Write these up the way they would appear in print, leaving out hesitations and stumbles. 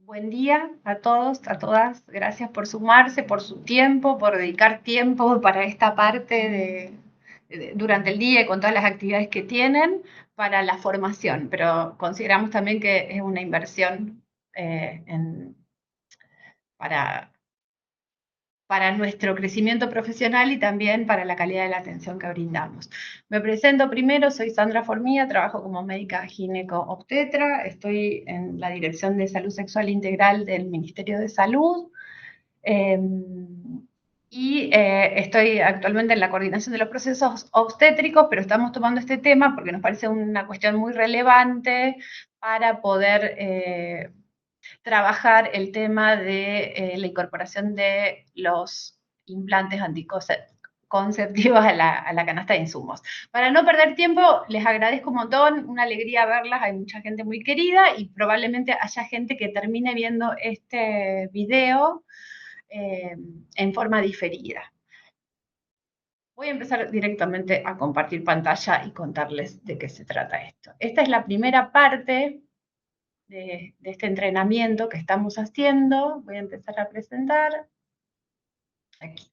Buen día a todos, a todas. Gracias por sumarse, por su tiempo, por dedicar tiempo para esta parte durante el día y con todas las actividades que tienen para la formación. Pero consideramos también que es una inversión para, para nuestro crecimiento profesional y también para la calidad de la atención que brindamos. Me presento primero, soy Sandra Formía, trabajo como médica gineco-obstetra, estoy en la Dirección de Salud Sexual Integral del Ministerio de Salud. Eh, estoy actualmente en la coordinación de los procesos obstétricos, pero estamos tomando este tema porque nos parece una cuestión muy relevante para poder trabajar el tema de la incorporación de los implantes anticonceptivos a la canasta de insumos. Para no perder tiempo, les agradezco un montón, una alegría verlas, hay mucha gente muy querida y probablemente haya gente que termine viendo este video en forma diferida. Voy a empezar directamente a compartir pantalla y contarles de qué se trata esto. Esta es la primera parte de este entrenamiento que estamos haciendo. Voy a empezar a presentar aquí.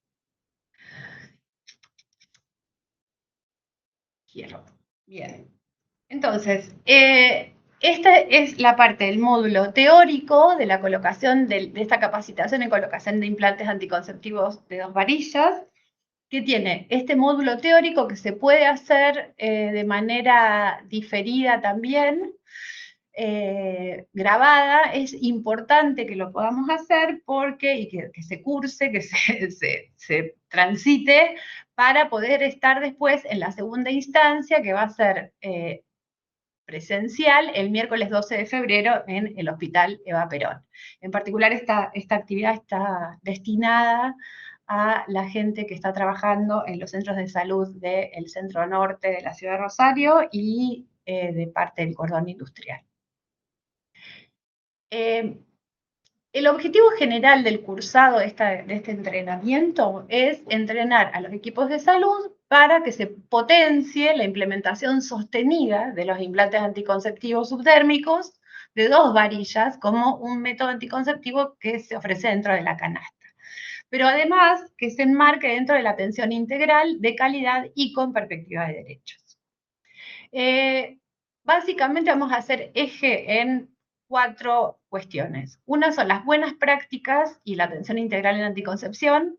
Quiero. Bien. Entonces, esta es la parte del módulo teórico de la colocación de esta capacitación en colocación de implantes anticonceptivos de 2 varillas, que tiene este módulo teórico que se puede hacer de manera diferida también, grabada. Es importante que lo podamos hacer porque, y que se curse, que se transite para poder estar después en la segunda instancia, que va a ser presencial el miércoles 12 de febrero en el Hospital Eva Perón. En particular, esta actividad está destinada a la gente que está trabajando en los centros de salud del centro norte de la ciudad de Rosario y de parte del cordón industrial. El objetivo general del cursado de este entrenamiento es entrenar a los equipos de salud para que se potencie la implementación sostenida de los implantes anticonceptivos subdérmicos de 2 varillas como un método anticonceptivo que se ofrece dentro de la canasta. Pero además que se enmarque dentro de la atención integral de calidad y con perspectiva de derechos. Básicamente vamos a hacer eje en 4 cuestiones. Una son las buenas prácticas y la atención integral en anticoncepción.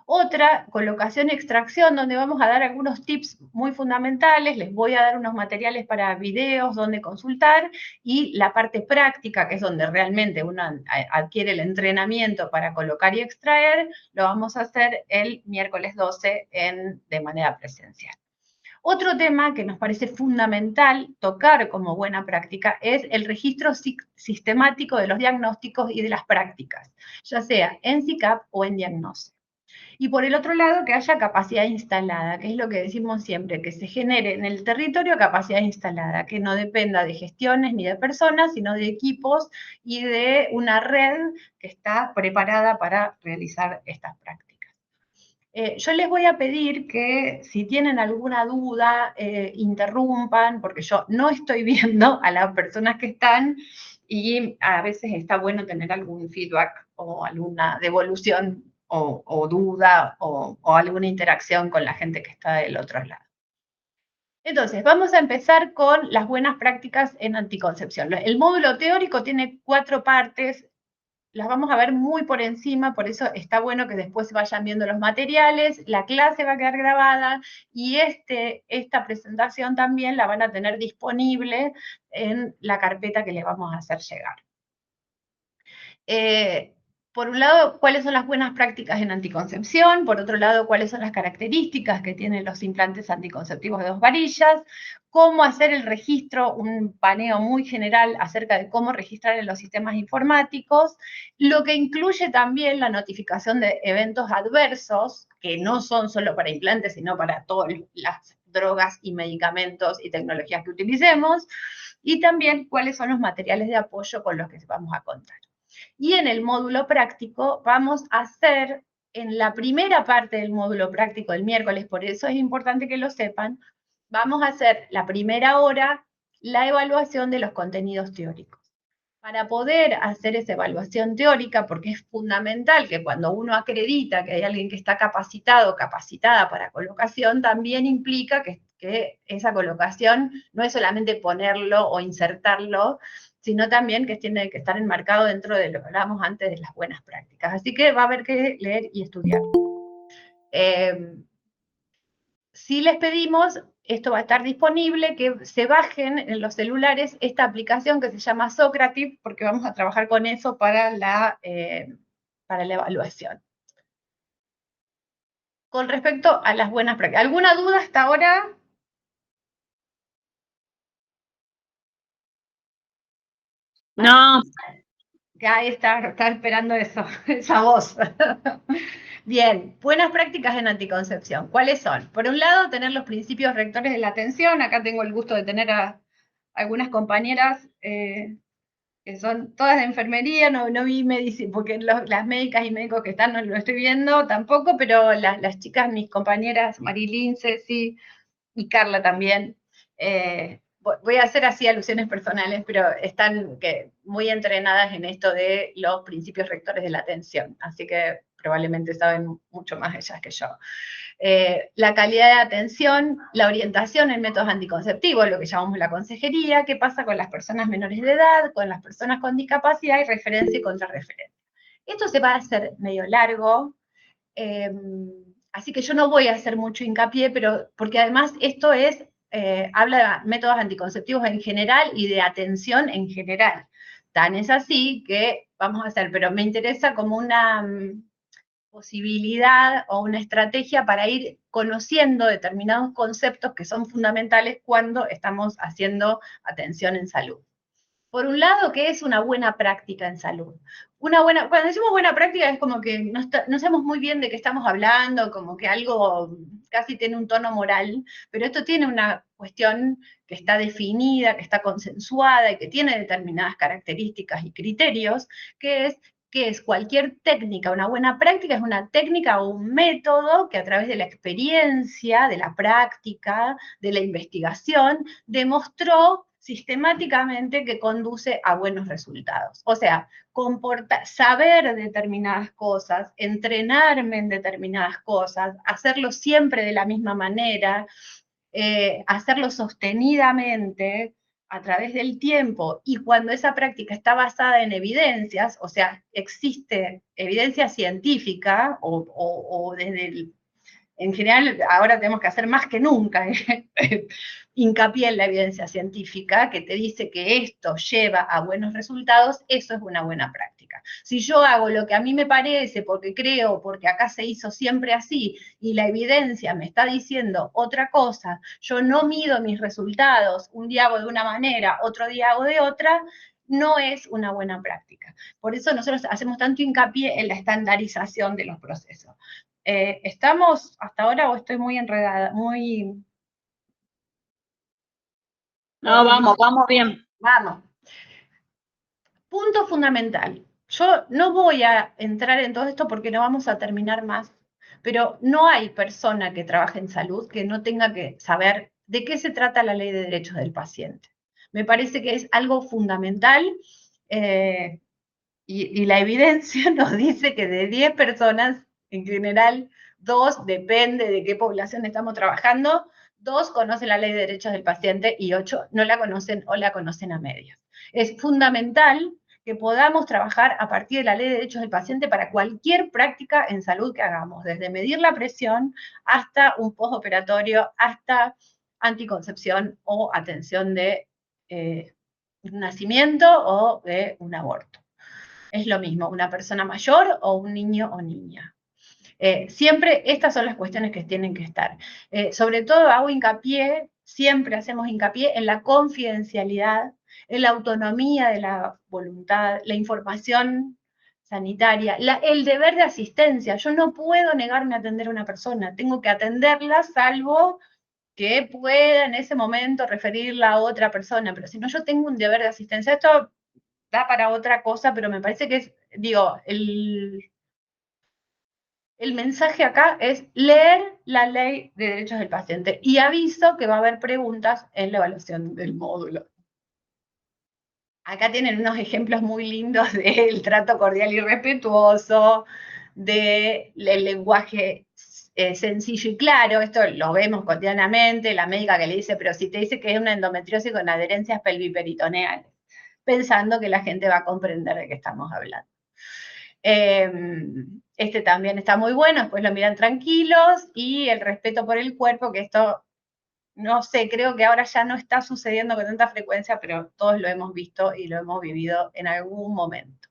Otra, colocación y extracción, donde vamos a dar algunos tips muy fundamentales. Les voy a dar unos materiales para videos donde consultar. Y la parte práctica, que es donde realmente uno adquiere el entrenamiento para colocar y extraer, lo vamos a hacer el miércoles 12 de manera presencial. Otro tema que nos parece fundamental tocar como buena práctica es el registro sistemático de los diagnósticos y de las prácticas, ya sea en SICAP o en Diagnosis. Y por el otro lado, que haya capacidad instalada, que es lo que decimos siempre, que se genere en el territorio capacidad instalada, que no dependa de gestiones ni de personas, sino de equipos y de una red que está preparada para realizar estas prácticas. Yo les voy a pedir que si tienen alguna duda, interrumpan, porque yo no estoy viendo a las personas que están y a veces está bueno tener algún feedback o alguna devolución o duda o alguna interacción con la gente que está del otro lado. Entonces, vamos a empezar con las buenas prácticas en anticoncepción. El módulo teórico tiene 4 partes. Las vamos a ver muy por encima, por eso está bueno que después vayan viendo los materiales, la clase va a quedar grabada y esta presentación también la van a tener disponible en la carpeta que les vamos a hacer llegar. Por un lado, cuáles son las buenas prácticas en anticoncepción, por otro lado, cuáles son las características que tienen los implantes anticonceptivos de 2 varillas, cómo hacer el registro, un paneo muy general acerca de cómo registrar en los sistemas informáticos, lo que incluye también la notificación de eventos adversos, que no son solo para implantes, sino para todas las drogas y medicamentos y tecnologías que utilicemos, y también cuáles son los materiales de apoyo con los que vamos a contar. Y en el módulo práctico vamos a hacer, en la primera parte del módulo práctico del miércoles, por eso es importante que lo sepan, vamos a hacer la primera hora la evaluación de los contenidos teóricos. Para poder hacer esa evaluación teórica, porque es fundamental que cuando uno acredita que hay alguien que está capacitado o capacitada para colocación, también implica que esa colocación no es solamente ponerlo o insertarlo, sino también que tiene que estar enmarcado dentro de lo que hablábamos antes de las buenas prácticas. Así que va a haber que leer y estudiar. Si les pedimos, esto va a estar disponible, que se bajen en los celulares esta aplicación que se llama Socrative, porque vamos a trabajar con eso para la evaluación. Con respecto a las buenas prácticas, ¿alguna duda hasta ahora? No. Ahí está esperando eso, esa voz. Bien, buenas prácticas en anticoncepción. ¿Cuáles son? Por un lado, tener los principios rectores de la atención. Acá tengo el gusto de tener a algunas compañeras que son todas de enfermería, no vi medicina, porque las médicas y médicos que están no lo estoy viendo tampoco, pero las chicas, mis compañeras, Marilyn, Ceci y Carla también, voy a hacer así alusiones personales, pero están muy entrenadas en esto de los principios rectores de la atención, así que probablemente saben mucho más ellas que yo. La calidad de atención, la orientación en métodos anticonceptivos, lo que llamamos la consejería, qué pasa con las personas menores de edad, con las personas con discapacidad y referencia y contrarreferencia. Esto se va a hacer medio largo, así que yo no voy a hacer mucho hincapié, pero porque además esto habla de métodos anticonceptivos en general y de atención en general. Tan es así que vamos a hacer, pero me interesa como una posibilidad o una estrategia para ir conociendo determinados conceptos que son fundamentales cuando estamos haciendo atención en salud. Por un lado, ¿qué es una buena práctica en salud? Cuando decimos buena práctica es como que no sabemos muy bien de qué estamos hablando, como que algo casi tiene un tono moral, pero esto tiene una cuestión que está definida, que está consensuada y que tiene determinadas características y criterios, que es cualquier técnica, una buena práctica es una técnica o un método que a través de la experiencia, de la práctica, de la investigación, demostró sistemáticamente que conduce a buenos resultados. O sea, saber determinadas cosas, entrenarme en determinadas cosas, hacerlo siempre de la misma manera, hacerlo sostenidamente a través del tiempo y cuando esa práctica está basada en evidencias, o sea, existe evidencia científica o desde en general, ahora tenemos que hacer más que nunca hincapié en la evidencia científica que te dice que esto lleva a buenos resultados, eso es una buena práctica. Si yo hago lo que a mí me parece, porque creo, porque acá se hizo siempre así, y la evidencia me está diciendo otra cosa, yo no mido mis resultados, un día hago de una manera, otro día hago de otra, no es una buena práctica. Por eso nosotros hacemos tanto hincapié en la estandarización de los procesos. ¿Estamos hasta ahora o estoy muy enredada? No, vamos bien. Vamos. Punto fundamental. Yo no voy a entrar en todo esto porque no vamos a terminar más, pero no hay persona que trabaje en salud que no tenga que saber de qué se trata la ley de derechos del paciente. Me parece que es algo fundamental y la evidencia nos dice que de 10 personas, en general, 2, depende de qué población estamos trabajando, 2 conocen la ley de derechos del paciente y 8 no la conocen o la conocen a medias. Es fundamental que podamos trabajar a partir de la ley de derechos del paciente para cualquier práctica en salud que hagamos, desde medir la presión hasta un postoperatorio, hasta anticoncepción o atención de nacimiento o de un aborto. Es lo mismo, una persona mayor o un niño o niña. Siempre estas son las cuestiones que tienen que estar. Sobre todo hago hincapié, siempre hacemos hincapié en la confidencialidad, en la autonomía de la voluntad, la información sanitaria, el deber de asistencia. Yo no puedo negarme a atender a una persona, tengo que atenderla salvo que pueda en ese momento referirla a otra persona, pero si no, yo tengo un deber de asistencia. Esto da para otra cosa, pero me parece que es, digo, el mensaje acá es leer la ley de derechos del paciente y aviso que va a haber preguntas en la evaluación del módulo. Acá tienen unos ejemplos muy lindos del trato cordial y respetuoso, del lenguaje sencillo y claro. Esto lo vemos cotidianamente, la médica que le dice, pero si te dice que es una endometriosis con adherencias pelviperitoneales, pensando que la gente va a comprender de qué estamos hablando. Este también está muy bueno, después lo miran tranquilos, y el respeto por el cuerpo, que esto, no sé, creo que ahora ya no está sucediendo con tanta frecuencia, pero todos lo hemos visto y lo hemos vivido en algún momento.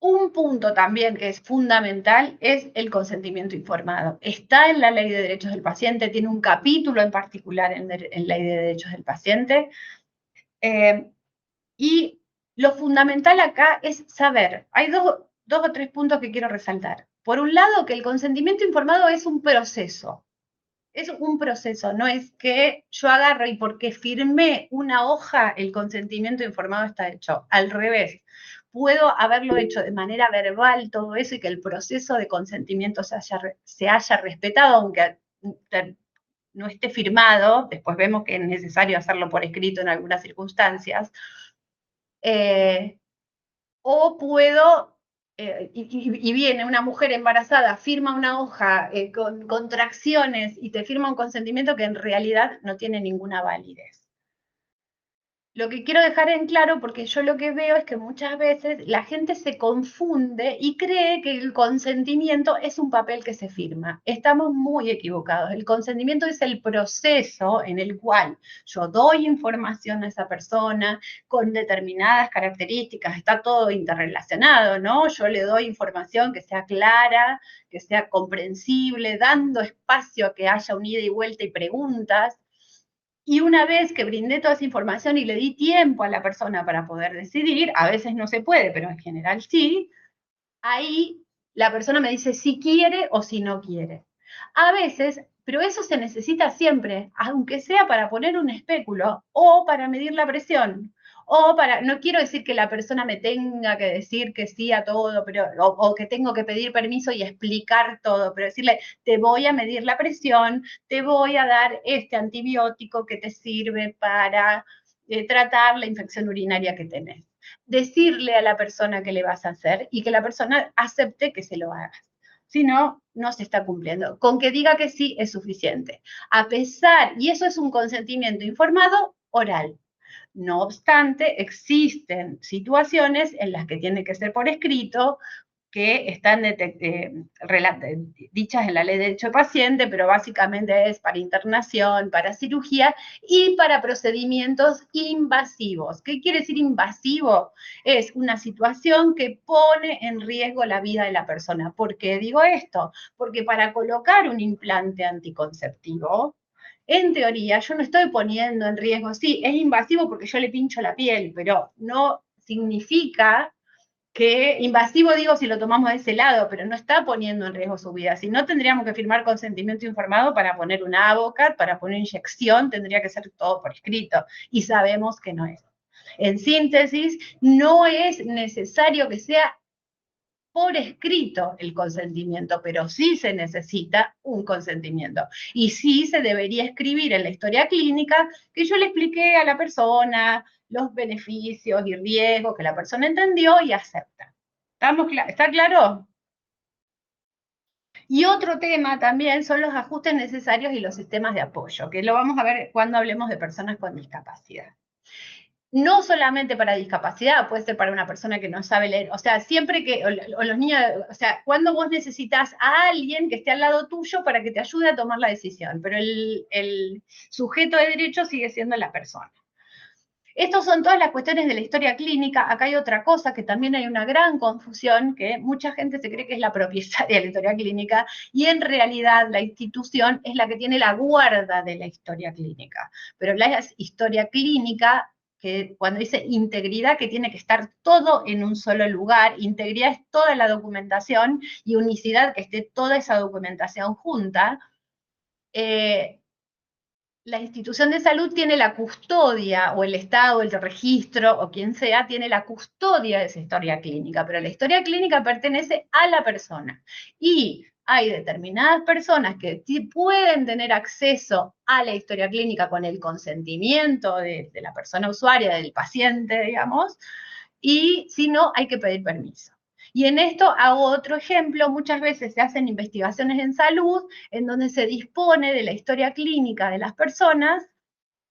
Un punto también que es fundamental es el consentimiento informado. Está en la Ley de Derechos del Paciente, tiene un capítulo en particular en Ley de Derechos del Paciente. Y lo fundamental acá es saber, hay dos o tres puntos que quiero resaltar. Por un lado, que el consentimiento informado es un proceso. Es un proceso, no es que yo agarro y porque firmé una hoja, el consentimiento informado está hecho. Al revés, puedo haberlo hecho de manera verbal todo eso y que el proceso de consentimiento se haya respetado, aunque no esté firmado. Después vemos que es necesario hacerlo por escrito en algunas circunstancias. O puedo, y viene una mujer embarazada, firma una hoja con contracciones y te firma un consentimiento que en realidad no tiene ninguna validez. Lo que quiero dejar en claro, porque yo lo que veo es que muchas veces la gente se confunde y cree que el consentimiento es un papel que se firma. Estamos muy equivocados. El consentimiento es el proceso en el cual yo doy información a esa persona con determinadas características. Está todo interrelacionado, ¿no? Yo le doy información que sea clara, que sea comprensible, dando espacio a que haya un ida y vuelta y preguntas. Y una vez que brindé toda esa información y le di tiempo a la persona para poder decidir, a veces no se puede, pero en general sí, ahí la persona me dice si quiere o si no quiere. A veces, pero eso se necesita siempre, aunque sea para poner un espéculo o para medir la presión. O para, no quiero decir que la persona me tenga que decir que sí a todo, pero, o que tengo que pedir permiso y explicar todo, pero decirle, te voy a medir la presión, te voy a dar este antibiótico que te sirve para tratar la infección urinaria que tenés. Decirle a la persona qué le vas a hacer y que la persona acepte que se lo hagas. Si no, no se está cumpliendo. Con que diga que sí es suficiente. A pesar, y eso es un consentimiento informado oral. No obstante, existen situaciones en las que tiene que ser por escrito, que están dichas en la Ley de Derecho del Paciente, pero básicamente es para internación, para cirugía y para procedimientos invasivos. ¿Qué quiere decir invasivo? Es una situación que pone en riesgo la vida de la persona. ¿Por qué digo esto? Porque para colocar un implante anticonceptivo, en teoría, yo no estoy poniendo en riesgo, sí, es invasivo porque yo le pincho la piel, pero no significa que invasivo, digo, si lo tomamos de ese lado, pero no está poniendo en riesgo su vida. Si no, tendríamos que firmar consentimiento informado para poner una ABOCAT, para poner inyección, tendría que ser todo por escrito, y sabemos que no es. En síntesis, no es necesario que sea por escrito el consentimiento, pero sí se necesita un consentimiento. Y sí se debería escribir en la historia clínica que yo le expliqué a la persona los beneficios y riesgos que la persona entendió y acepta. ¿Está claro? Y otro tema también son los ajustes necesarios y los sistemas de apoyo, que lo vamos a ver cuando hablemos de personas con discapacidad. No solamente para discapacidad, puede ser para una persona que no sabe leer, o sea, siempre que, o los niños, o sea, cuando vos necesitas a alguien que esté al lado tuyo para que te ayude a tomar la decisión, pero el sujeto de derecho sigue siendo la persona. Estas son todas las cuestiones de la historia clínica. Acá hay otra cosa, que también hay una gran confusión, que mucha gente se cree que es la propietaria de la historia clínica, y en realidad la institución es la que tiene la guarda de la historia clínica. Pero la historia clínica, que cuando dice integridad, que tiene que estar todo en un solo lugar, integridad es toda la documentación, y unicidad, que esté toda esa documentación junta, la institución de salud tiene la custodia, o el Estado, el registro, o quien sea, tiene la custodia de esa historia clínica, pero la historia clínica pertenece a la persona. Y hay determinadas personas que pueden tener acceso a la historia clínica con el consentimiento de la persona usuaria, del paciente, digamos, y si no, hay que pedir permiso. Y en esto hago otro ejemplo, muchas veces se hacen investigaciones en salud en donde se dispone de la historia clínica de las personas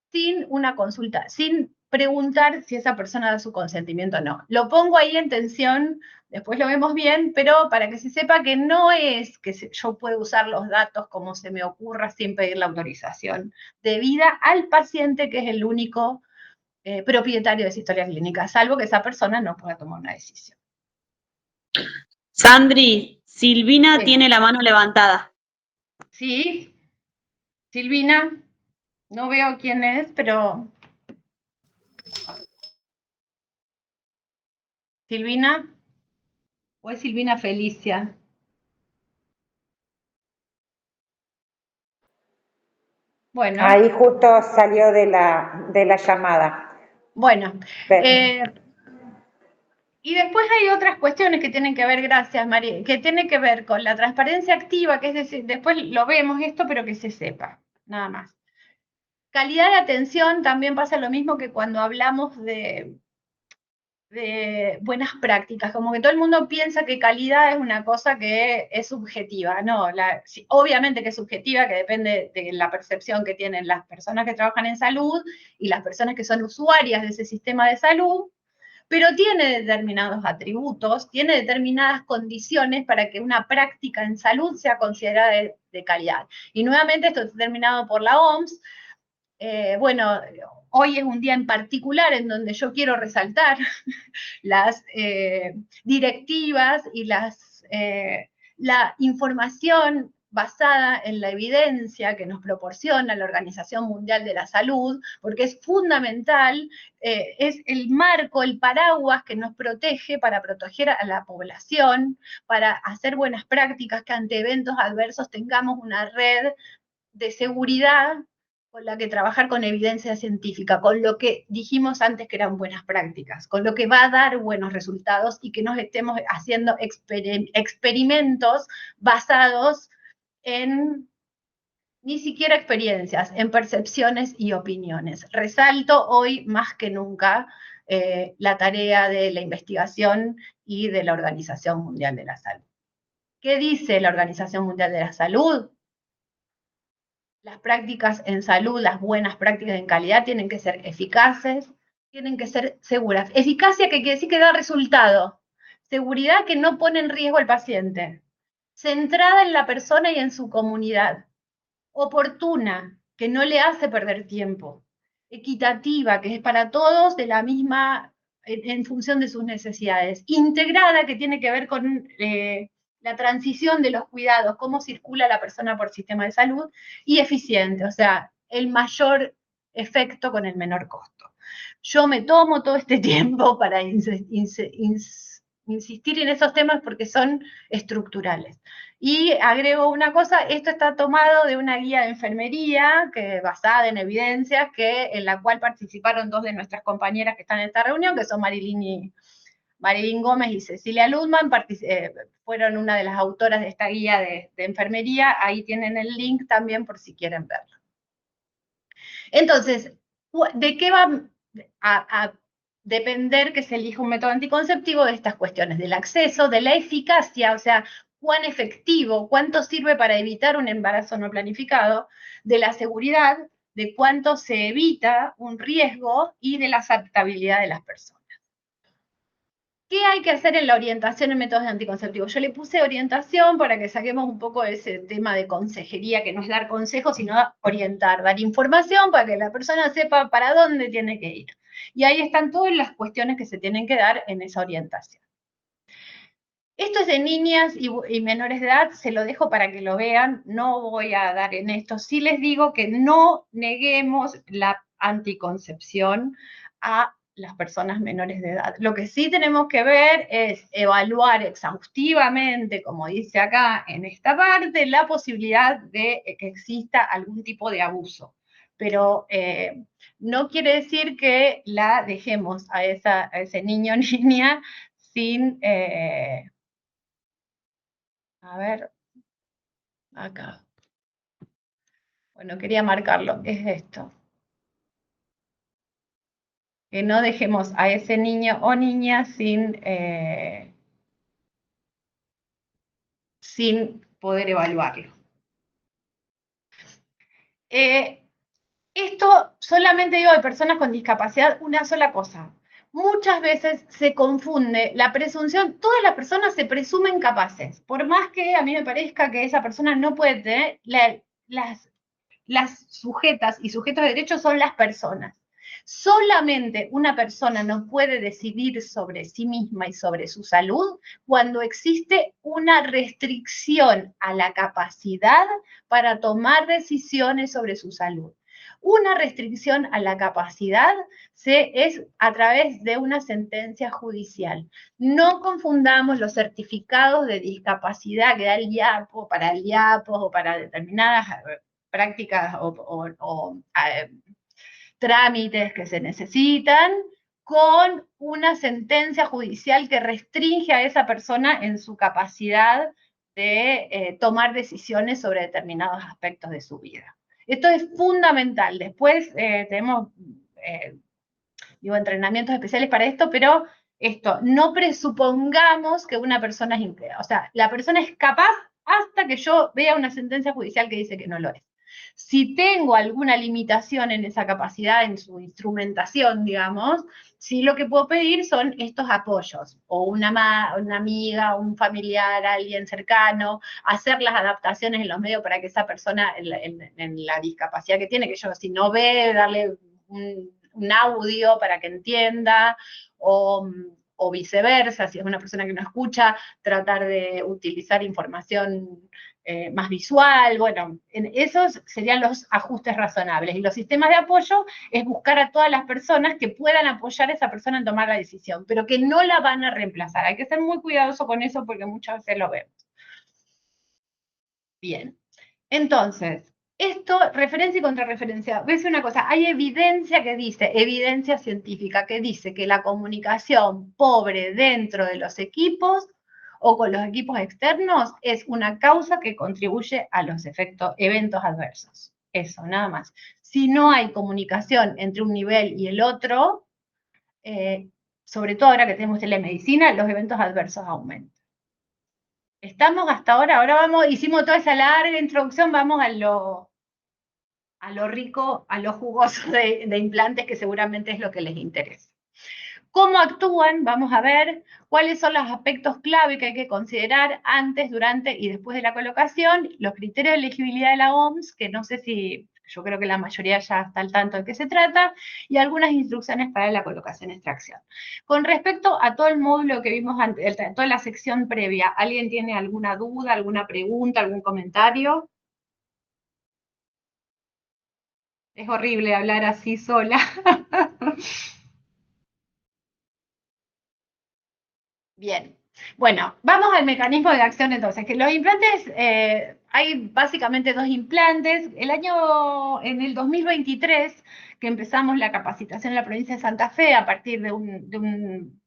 sin una consulta, sin preguntar si esa persona da su consentimiento o no. Lo pongo ahí en tensión, después lo vemos bien, pero para que se sepa que no es que yo pueda usar los datos como se me ocurra sin pedir la autorización debida al paciente, que es el único propietario de esa historia clínica, salvo que esa persona no pueda tomar una decisión. Sandri, Silvina Sí. tiene la mano levantada. Sí, Silvina, no veo quién es, pero... ¿Silvina? ¿O es Silvina Felicia? Bueno. Ahí justo salió de la llamada. Bueno. Y después hay otras cuestiones que tienen que ver, gracias María, que tienen que ver con la transparencia activa, que es decir, después lo vemos esto, pero que se sepa, nada más. Calidad de atención también pasa lo mismo que cuando hablamos de buenas prácticas, como que todo el mundo piensa que calidad es una cosa que es subjetiva, no, sí, obviamente que es subjetiva, que depende de la percepción que tienen las personas que trabajan en salud y las personas que son usuarias de ese sistema de salud, pero tiene determinados atributos, tiene determinadas condiciones para que una práctica en salud sea considerada de calidad. Y nuevamente esto es determinado por la OMS. Bueno, hoy es un día en particular en donde yo quiero resaltar las directivas y la información basada en la evidencia que nos proporciona la Organización Mundial de la Salud, porque es fundamental, es el marco, el paraguas que nos protege para proteger a la población, para hacer buenas prácticas, que ante eventos adversos tengamos una red de seguridad con la que trabajar con evidencia científica, con lo que dijimos antes que eran buenas prácticas, con lo que va a dar buenos resultados y que nos estemos haciendo experimentos basados en ni siquiera experiencias, en percepciones y opiniones. Resalto hoy más que nunca la tarea de la investigación y de la Organización Mundial de la Salud. ¿Qué dice la Organización Mundial de la Salud? Las prácticas en salud, las buenas prácticas en calidad tienen que ser eficaces, tienen que ser seguras. Eficacia que quiere decir que da resultado. Seguridad que no pone en riesgo al paciente. Centrada en la persona y en su comunidad. Oportuna, que no le hace perder tiempo. Equitativa, que es para todos de la misma, en función de sus necesidades. Integrada, que tiene que ver con la transición de los cuidados, cómo circula la persona por el sistema de salud, y eficiente, o sea, el mayor efecto con el menor costo. Yo me tomo todo este tiempo para insistir en esos temas porque son estructurales. Y agrego una cosa, esto está tomado de una guía de enfermería basada en evidencias, en la cual participaron dos de nuestras compañeras que están en esta reunión, que son Marilyn Gómez y Cecilia Ludman, fueron una de las autoras de esta guía de enfermería. Ahí tienen el link también por si quieren verlo. Entonces, ¿de qué va a depender que se elija un método anticonceptivo? De estas cuestiones, del acceso, de la eficacia, o sea, cuán efectivo, cuánto sirve para evitar un embarazo no planificado, de la seguridad, de cuánto se evita un riesgo y de la aceptabilidad de las personas. ¿Qué hay que hacer en la orientación en métodos anticonceptivos? Yo le puse orientación para que saquemos un poco ese tema de consejería, que no es dar consejos, sino orientar, dar información para que la persona sepa para dónde tiene que ir. Y ahí están todas las cuestiones que se tienen que dar en esa orientación. Esto es de niñas y menores de edad, se lo dejo para que lo vean, no voy a dar en esto. Sí les digo que no neguemos la anticoncepción a las personas menores de edad. Lo que sí tenemos que ver es evaluar exhaustivamente, como dice acá en esta parte, la posibilidad de que exista algún tipo de abuso. pero no quiere decir que la dejemos a ese niño o niña sin, a ver, acá. Bueno, quería marcarlo, es esto. Que no dejemos a ese niño o niña sin poder evaluarlo. Esto solamente digo de personas con discapacidad, una sola cosa. Muchas veces se confunde la presunción, todas las personas se presumen capaces, por más que a mí me parezca que esa persona no puede tener, las sujetas y sujetos de derecho son las personas. Solamente una persona no puede decidir sobre sí misma y sobre su salud cuando existe una restricción a la capacidad para tomar decisiones sobre su salud. Una restricción a la capacidad es a través de una sentencia judicial. No confundamos los certificados de discapacidad que da el IAPO para el IAPO o para determinadas prácticas o trámites que se necesitan con una sentencia judicial que restringe a esa persona en su capacidad de tomar decisiones sobre determinados aspectos de su vida. Esto es fundamental. Después tenemos entrenamientos especiales para esto, pero esto, no presupongamos que una persona es o sea, la persona es capaz hasta que yo vea una sentencia judicial que dice que no lo es. Si tengo alguna limitación en esa capacidad, en su instrumentación, digamos, sí lo que puedo pedir son estos apoyos, o una amiga, un familiar, alguien cercano, hacer las adaptaciones en los medios para que esa persona en la discapacidad que tiene, que yo si no ve, darle un audio para que entienda, o viceversa, si es una persona que no escucha, tratar de utilizar información más visual. Bueno, esos serían los ajustes razonables. Y los sistemas de apoyo es buscar a todas las personas que puedan apoyar a esa persona en tomar la decisión, pero que no la van a reemplazar. Hay que ser muy cuidadoso con eso porque muchas veces lo vemos. Bien, entonces, esto, referencia y contrarreferencia. Ves una cosa, hay evidencia que dice, evidencia científica que dice que la comunicación pobre dentro de los equipos o con los equipos externos es una causa que contribuye a los eventos adversos. Eso, nada más. Si no hay comunicación entre un nivel y el otro, sobre todo ahora que tenemos telemedicina, los eventos adversos aumentan. Estamos hasta ahora vamos, hicimos toda esa larga introducción, vamos a lo rico, a lo jugoso de implantes, que seguramente es lo que les interesa. ¿Cómo actúan? Vamos a ver cuáles son los aspectos clave que hay que considerar antes, durante y después de la colocación, los criterios de elegibilidad de la OMS, que no sé si, yo creo que la mayoría ya está al tanto de qué se trata, y algunas instrucciones para la colocación y extracción. Con respecto a todo el módulo que vimos antes, toda la sección previa, ¿alguien tiene alguna duda, alguna pregunta, algún comentario? Es horrible hablar así sola. Bien. Bueno, vamos al mecanismo de acción entonces, que los implantes, hay básicamente dos implantes. En el 2023, que empezamos la capacitación en la provincia de Santa Fe a partir de un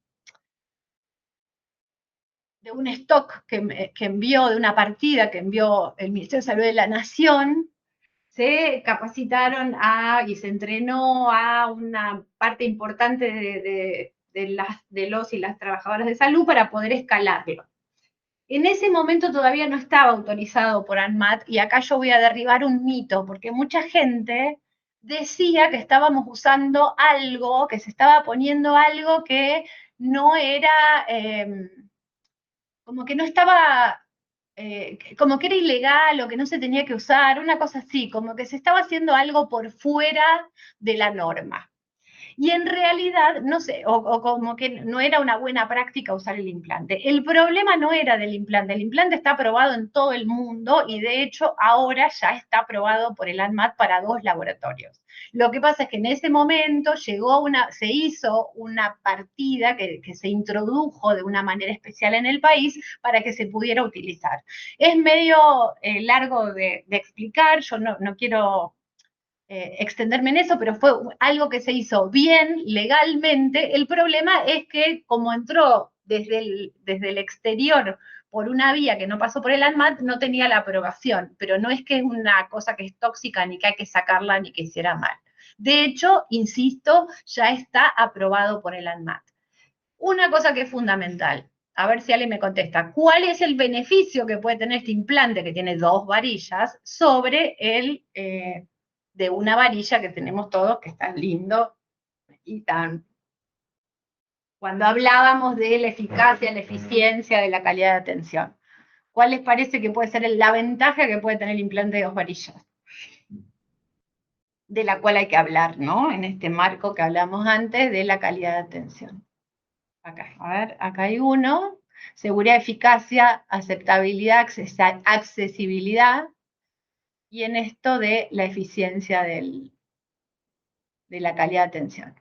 stock que envió, de una partida que envió el Ministerio de Salud de la Nación, se capacitaron y se entrenó a una parte importante de los y las trabajadoras de salud para poder escalarlo. En ese momento todavía no estaba autorizado por ANMAT, y acá yo voy a derribar un mito, porque mucha gente decía que estábamos usando algo, que se estaba poniendo algo que no era, como que no estaba, como que era ilegal o que no se tenía que usar, una cosa así, como que se estaba haciendo algo por fuera de la norma. Y en realidad, no sé, o como que no era una buena práctica usar el implante. El problema no era del implante. El implante está aprobado en todo el mundo y de hecho ahora ya está aprobado por el ANMAT para 2 laboratorios. Lo que pasa es que en ese momento se hizo una partida que se introdujo de una manera especial en el país para que se pudiera utilizar. Es medio largo de explicar, yo no quiero extenderme en eso, pero fue algo que se hizo bien, legalmente. El problema es que como entró desde el exterior por una vía que no pasó por el ANMAT, no tenía la aprobación, pero no es que es una cosa que es tóxica, ni que hay que sacarla, ni que hiciera mal. De hecho, insisto, ya está aprobado por el ANMAT. Una cosa que es fundamental, a ver si alguien me contesta, ¿cuál es el beneficio que puede tener este implante que tiene 2 varillas sobre el de una varilla que tenemos todos, que es tan lindo y tan... Cuando hablábamos de la eficacia, la eficiencia, de la calidad de atención, ¿cuál les parece que puede ser la ventaja que puede tener el implante de 2 varillas? De la cual hay que hablar, ¿no? En este marco que hablamos antes de la calidad de atención. Acá, a ver, acá hay uno. Seguridad, eficacia, aceptabilidad, accesibilidad. Y en esto de la eficiencia de la calidad de atención.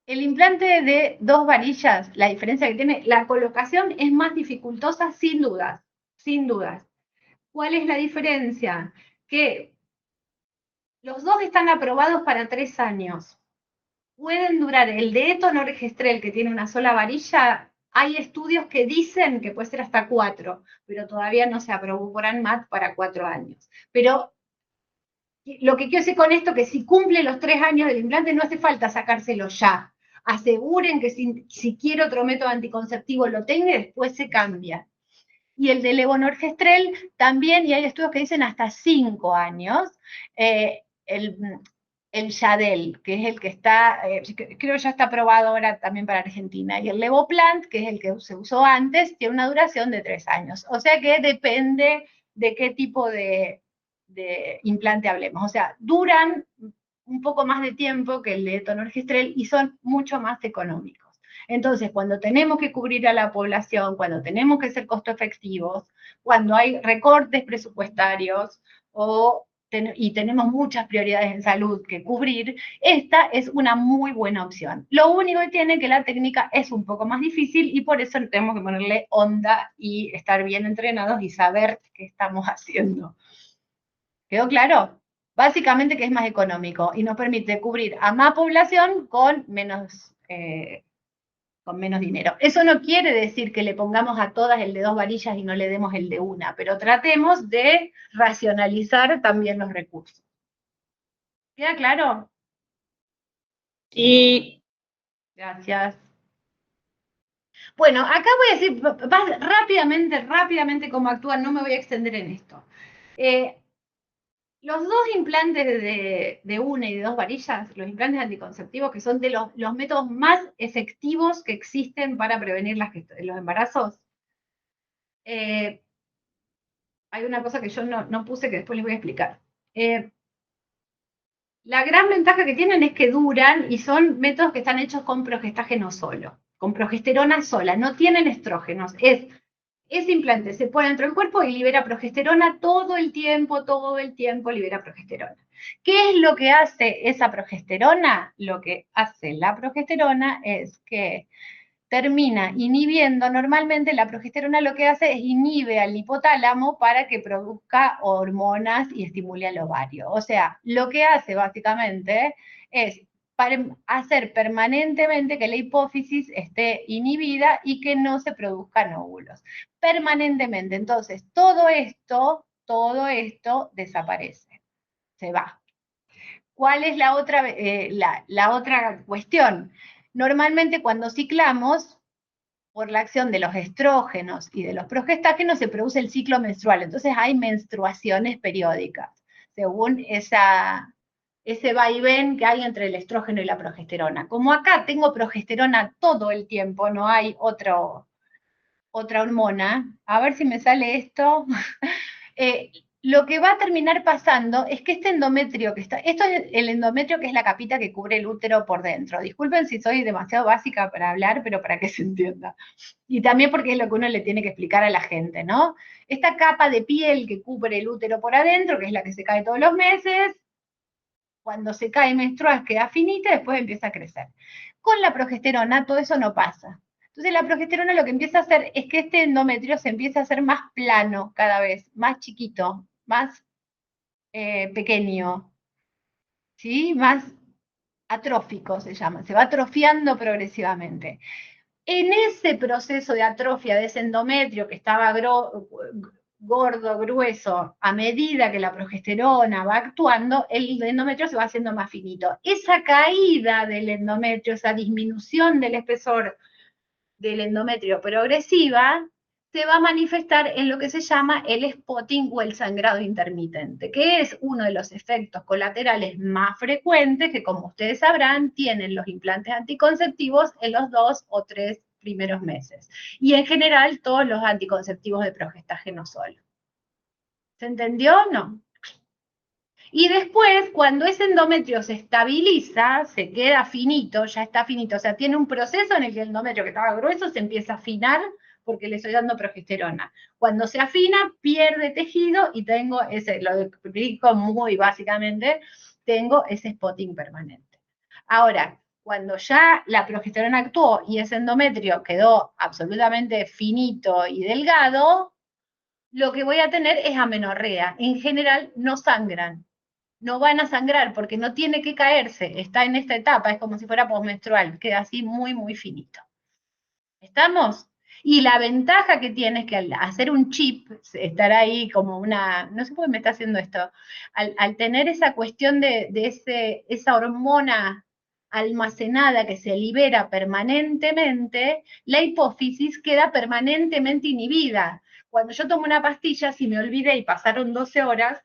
El implante de 2 varillas, la diferencia que tiene, la colocación es más dificultosa sin dudas, sin dudas. ¿Cuál es la diferencia? Que los dos están aprobados para 3 años. Pueden durar, el de etonorgestrel, que tiene una sola varilla, hay estudios que dicen que puede ser hasta 4, pero todavía no se aprobó por ANMAT para 4 años. Pero lo que quiero decir con esto, que si cumple los 3 años del implante, no hace falta sacárselo ya. Aseguren que si quiere otro método anticonceptivo lo tenga y después se cambia. Y el de levonorgestrel también, y hay estudios que dicen hasta 5 años. El Yadel, que es el que está, creo que ya está aprobado ahora también para Argentina, y el Levoplant, que es el que se usó antes, tiene una duración de 3 años. O sea que depende de qué tipo de implante hablemos. O sea, duran un poco más de tiempo que el de etonorgestrel y son mucho más económicos. Entonces, cuando tenemos que cubrir a la población, cuando tenemos que ser costo efectivos, cuando hay recortes presupuestarios y tenemos muchas prioridades en salud que cubrir, esta es una muy buena opción. Lo único que tiene que la técnica es un poco más difícil y por eso tenemos que ponerle onda y estar bien entrenados y saber qué estamos haciendo. ¿Quedó claro? Básicamente que es más económico y nos permite cubrir a más población con menos dinero. Eso no quiere decir que le pongamos a todas el de 2 varillas y no le demos el de una, pero tratemos de racionalizar también los recursos. ¿Queda claro? Sí. Gracias. Bueno, acá voy a decir rápidamente cómo actúan, no me voy a extender en esto. Los 2 implantes de una y de 2 varillas, los implantes anticonceptivos, que son de los métodos más efectivos que existen para prevenir los embarazos, hay una cosa que yo no puse que después les voy a explicar. La gran ventaja que tienen es que duran y son métodos que están hechos con progestágeno solo, con progesterona sola, no tienen estrógenos. Ese implante se pone dentro del cuerpo y libera progesterona todo el tiempo libera progesterona. ¿Qué es lo que hace esa progesterona? Lo que hace la progesterona es que termina inhibiendo, normalmente la progesterona lo que hace es inhibe al hipotálamo para que produzca hormonas y estimule al ovario. O sea, lo que hace básicamente es hacer permanentemente que la hipófisis esté inhibida y que no se produzcan óvulos. Permanentemente. Entonces, todo esto desaparece, se va. ¿Cuál es la otra cuestión? Normalmente cuando ciclamos, por la acción de los estrógenos y de los progestágenos, se produce el ciclo menstrual. Entonces hay menstruaciones periódicas, según ese vaivén que hay entre el estrógeno y la progesterona. Como acá tengo progesterona todo el tiempo, no hay otra hormona, a ver si me sale esto. Lo que va a terminar pasando es que este endometrio que está, esto es el endometrio que es la capita que cubre el útero por dentro. Disculpen si soy demasiado básica para hablar, pero para que se entienda. Y también porque es lo que uno le tiene que explicar a la gente, ¿no? Esta capa de piel que cubre el útero por adentro, que es la que se cae todos los meses, cuando se cae menstrual queda finita y después empieza a crecer. Con la progesterona todo eso no pasa. Entonces la progesterona lo que empieza a hacer es que este endometrio se empieza a hacer más plano cada vez, más chiquito, más pequeño. ¿sí? Más atrófico se llama, se va atrofiando progresivamente. En ese proceso de atrofia de ese endometrio que estaba gordo, grueso, a medida que la progesterona va actuando, el endometrio se va haciendo más finito. Esa caída del endometrio, esa disminución del espesor del endometrio progresiva, se va a manifestar en lo que se llama el spotting o el sangrado intermitente, que es uno de los efectos colaterales más frecuentes que, como ustedes sabrán, tienen los implantes anticonceptivos en los 2 o 3 primeros meses. Y en general todos los anticonceptivos de progestágeno solo. ¿Se entendió o no? Y después, cuando ese endometrio se estabiliza, se queda finito, ya está finito, o sea, tiene un proceso en el que el endometrio que estaba grueso se empieza a afinar porque le estoy dando progesterona. Cuando se afina, pierde tejido y tengo ese, lo explico muy básicamente, tengo ese spotting permanente. Ahora, cuando ya la progesterona actuó y ese endometrio quedó absolutamente finito y delgado, lo que voy a tener es amenorrea. En general no sangran, no van a sangrar porque no tiene que caerse, está en esta etapa, es como si fuera postmenstrual, queda así muy, muy finito. ¿Estamos? Y la ventaja que tiene es que al hacer un chip, estar ahí como una, no sé por qué me está haciendo esto, al tener esa cuestión de esa hormona almacenada que se libera permanentemente, la hipófisis queda permanentemente inhibida. Cuando yo tomo una pastilla, si me olvidé y pasaron 12 horas,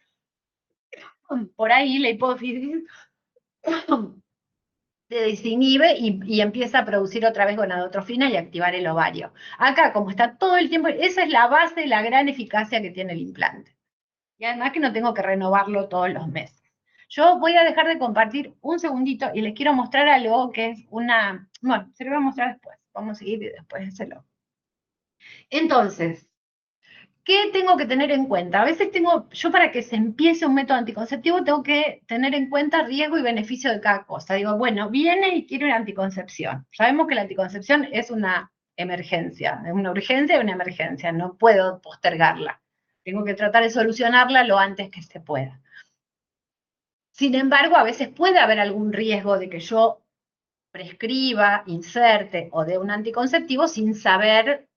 por ahí la hipófisis se desinhibe y empieza a producir otra vez gonadotrofina y activar el ovario. Acá, como está todo el tiempo, esa es la base, la gran eficacia que tiene el implante. Y además que no tengo que renovarlo todos los meses. Yo voy a dejar de compartir un segundito y les quiero mostrar algo que es una... Bueno, se lo voy a mostrar después. Vamos a seguir y después hacerlo. Entonces, ¿qué tengo que tener en cuenta? A veces yo para que se empiece un método anticonceptivo tengo que tener en cuenta riesgo y beneficio de cada cosa. Digo, bueno, viene y quiere una anticoncepción. Sabemos que la anticoncepción es una emergencia, es una urgencia y una emergencia, no puedo postergarla. Tengo que tratar de solucionarla lo antes que se pueda. Sin embargo, a veces puede haber algún riesgo de que yo prescriba, inserte o dé un anticonceptivo sin saber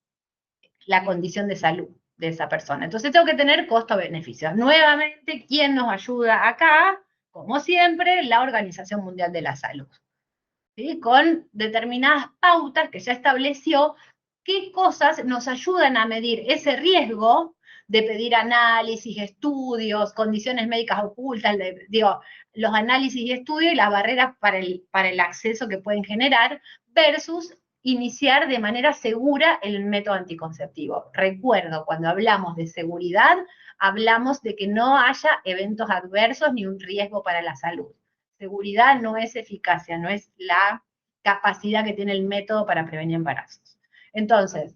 la condición de salud de esa persona. Entonces tengo que tener costo-beneficio. Nuevamente, ¿quién nos ayuda acá? Como siempre, la Organización Mundial de la Salud, ¿sí? Con determinadas pautas que ya estableció qué cosas nos ayudan a medir ese riesgo de pedir análisis, estudios, condiciones médicas ocultas, digo, los análisis y estudios y las barreras para el acceso que pueden generar versus iniciar de manera segura el método anticonceptivo. Recuerdo, cuando hablamos de seguridad, hablamos de que no haya eventos adversos ni un riesgo para la salud. Seguridad no es eficacia, no es la capacidad que tiene el método para prevenir embarazos. Entonces,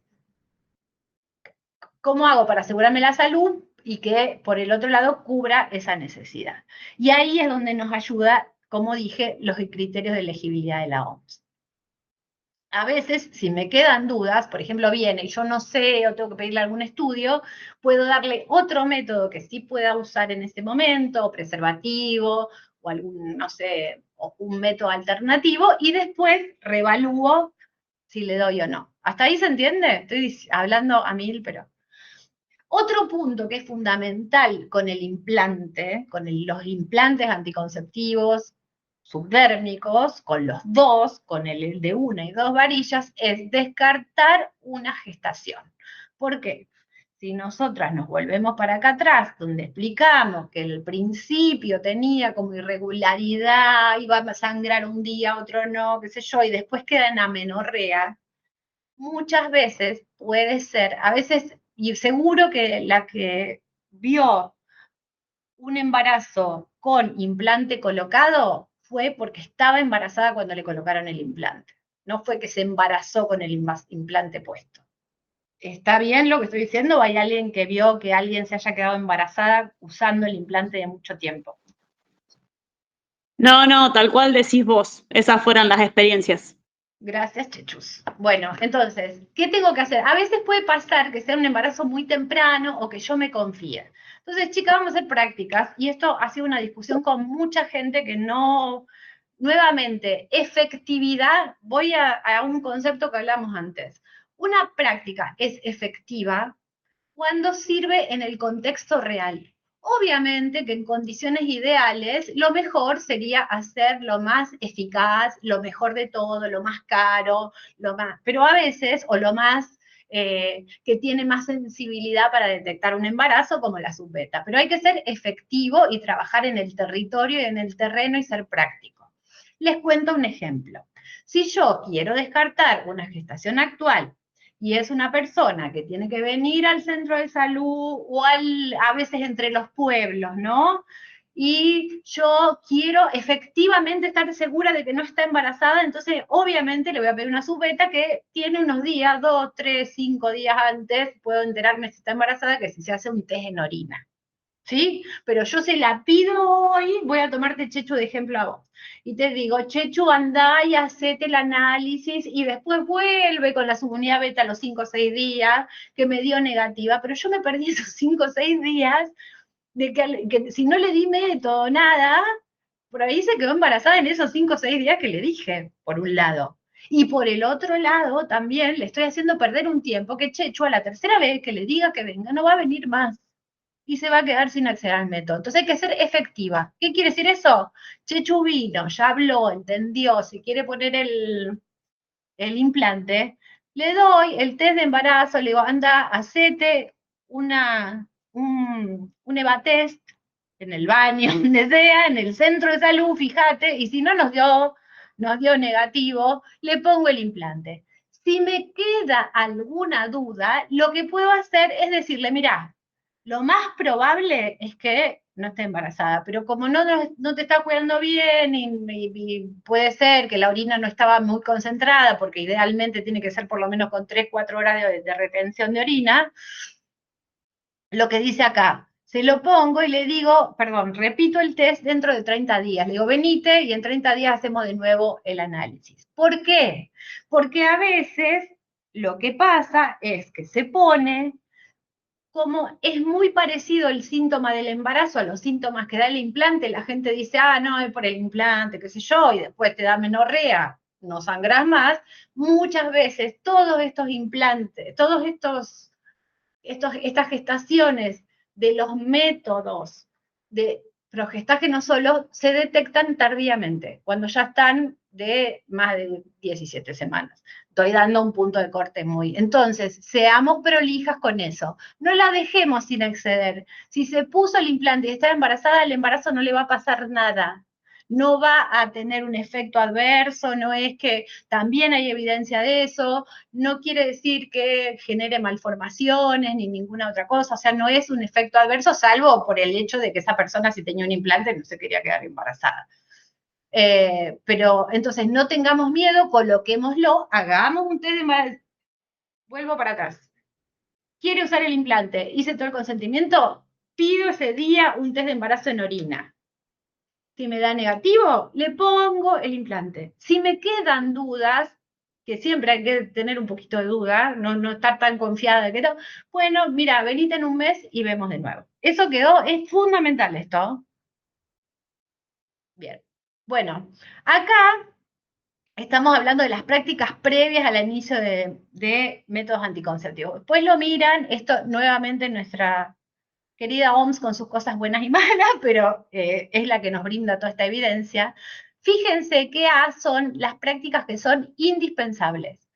¿cómo hago para asegurarme la salud y que, por el otro lado, cubra esa necesidad? Y ahí es donde nos ayuda, como dije, los criterios de elegibilidad de la OMS. A veces, si me quedan dudas, por ejemplo, viene y yo no sé o tengo que pedirle algún estudio, puedo darle otro método que sí pueda usar en ese momento, preservativo o algún, no sé, o un método alternativo, y después reevalúo si le doy o no. ¿Hasta ahí se entiende? Estoy hablando a mil, pero... Otro punto que es fundamental con el implante, con los implantes anticonceptivos subdérmicos, con los dos, con el de una y dos varillas, es descartar una gestación. ¿Por qué? Si nosotras nos volvemos para acá atrás, donde explicamos que el principio tenía como irregularidad, iba a sangrar un día, otro no, qué sé yo, y después queda en amenorrea, muchas veces puede ser, a veces, y seguro que la que vio un embarazo con implante colocado fue porque estaba embarazada cuando le colocaron el implante. No fue que se embarazó con el implante puesto. ¿Está bien lo que estoy diciendo o hay alguien que vio que alguien se haya quedado embarazada usando el implante de mucho tiempo? No, no, tal cual decís vos. Esas fueron las experiencias. Gracias, Chechus. Bueno, entonces, ¿qué tengo que hacer? A veces puede pasar que sea un embarazo muy temprano o que yo me confíe. Entonces, chicas, vamos a hacer prácticas, y esto ha sido una discusión con mucha gente que no, nuevamente, efectividad, voy a un concepto que hablamos antes. Una práctica es efectiva cuando sirve en el contexto real. Obviamente que en condiciones ideales lo mejor sería hacer lo más eficaz, lo mejor de todo, lo más caro, pero a veces, o lo más que tiene más sensibilidad para detectar un embarazo, como la subbeta. Pero hay que ser efectivo y trabajar en el territorio y en el terreno y ser práctico. Les cuento un ejemplo. Si yo quiero descartar una gestación actual y es una persona que tiene que venir al centro de salud o a veces entre los pueblos, ¿no? Y yo quiero efectivamente estar segura de que no está embarazada, entonces obviamente le voy a pedir una subbeta que tiene unos días, 2, 3, 5 días antes, puedo enterarme si está embarazada, que si se hace un test en orina. ¿Sí? Pero yo se la pido hoy, voy a tomarte, Chechu, de ejemplo a vos. Y te digo, Chechu, andá y hacete el análisis, y después vuelve con la subunidad beta a los 5 o 6 días, que me dio negativa, pero yo me perdí esos 5 o 6 días, de que si no le di método, nada, por ahí se quedó embarazada en esos 5 o 6 días que le dije, por un lado. Y por el otro lado, también le estoy haciendo perder un tiempo que Chechu, a la tercera vez que le diga que venga, no va a venir más y se va a quedar sin acceder al método. Entonces hay que ser efectiva. ¿Qué quiere decir eso? Chechu vino, ya habló, entendió, si quiere poner el implante, le doy el test de embarazo, le digo, anda, hacete un EVA-test en el baño, donde sea, en el centro de salud, fíjate, y si no nos dio negativo, le pongo el implante. Si me queda alguna duda, lo que puedo hacer es decirle, mira, lo más probable es que no esté embarazada, pero como no te está cuidando bien y puede ser que la orina no estaba muy concentrada, porque idealmente tiene que ser por lo menos con 3, 4 horas de retención de orina, lo que dice acá, se lo pongo y le digo, perdón, repito el test dentro de 30 días. Le digo, venite y en 30 días hacemos de nuevo el análisis. ¿Por qué? Porque a veces lo que pasa es que se pone, como es muy parecido el síntoma del embarazo a los síntomas que da el implante, la gente dice, ah, no, es por el implante, qué sé yo, y después te da menorrea, no sangras más. Muchas veces todos estos implantes, estas gestaciones de los métodos de progestágeno solo se detectan tardíamente, cuando ya están de más de 17 semanas. Estoy dando un punto de corte muy... Entonces, seamos prolijas con eso. No la dejemos sin exceder. Si se puso el implante y está embarazada, el embarazo no le va a pasar nada. No va a tener un efecto adverso, no es que también hay evidencia de eso, no quiere decir que genere malformaciones ni ninguna otra cosa, o sea, no es un efecto adverso, salvo por el hecho de que esa persona, si tenía un implante, no se quería quedar embarazada. Pero entonces no tengamos miedo, coloquémoslo, hagamos un test de embarazo. Vuelvo para atrás. ¿Quiere usar el implante? Hice todo el consentimiento, pido ese día un test de embarazo en orina. Si me da negativo, le pongo el implante. Si me quedan dudas, que siempre hay que tener un poquito de duda, no estar tan confiada de que no, bueno, mira, venite en un mes y vemos de nuevo. Eso quedó, es fundamental esto. Bien. Bueno, acá estamos hablando de las prácticas previas al inicio de métodos anticonceptivos. Después lo miran, esto nuevamente nuestra querida OMS con sus cosas buenas y malas, pero es la que nos brinda toda esta evidencia. Fíjense que son las prácticas que son indispensables.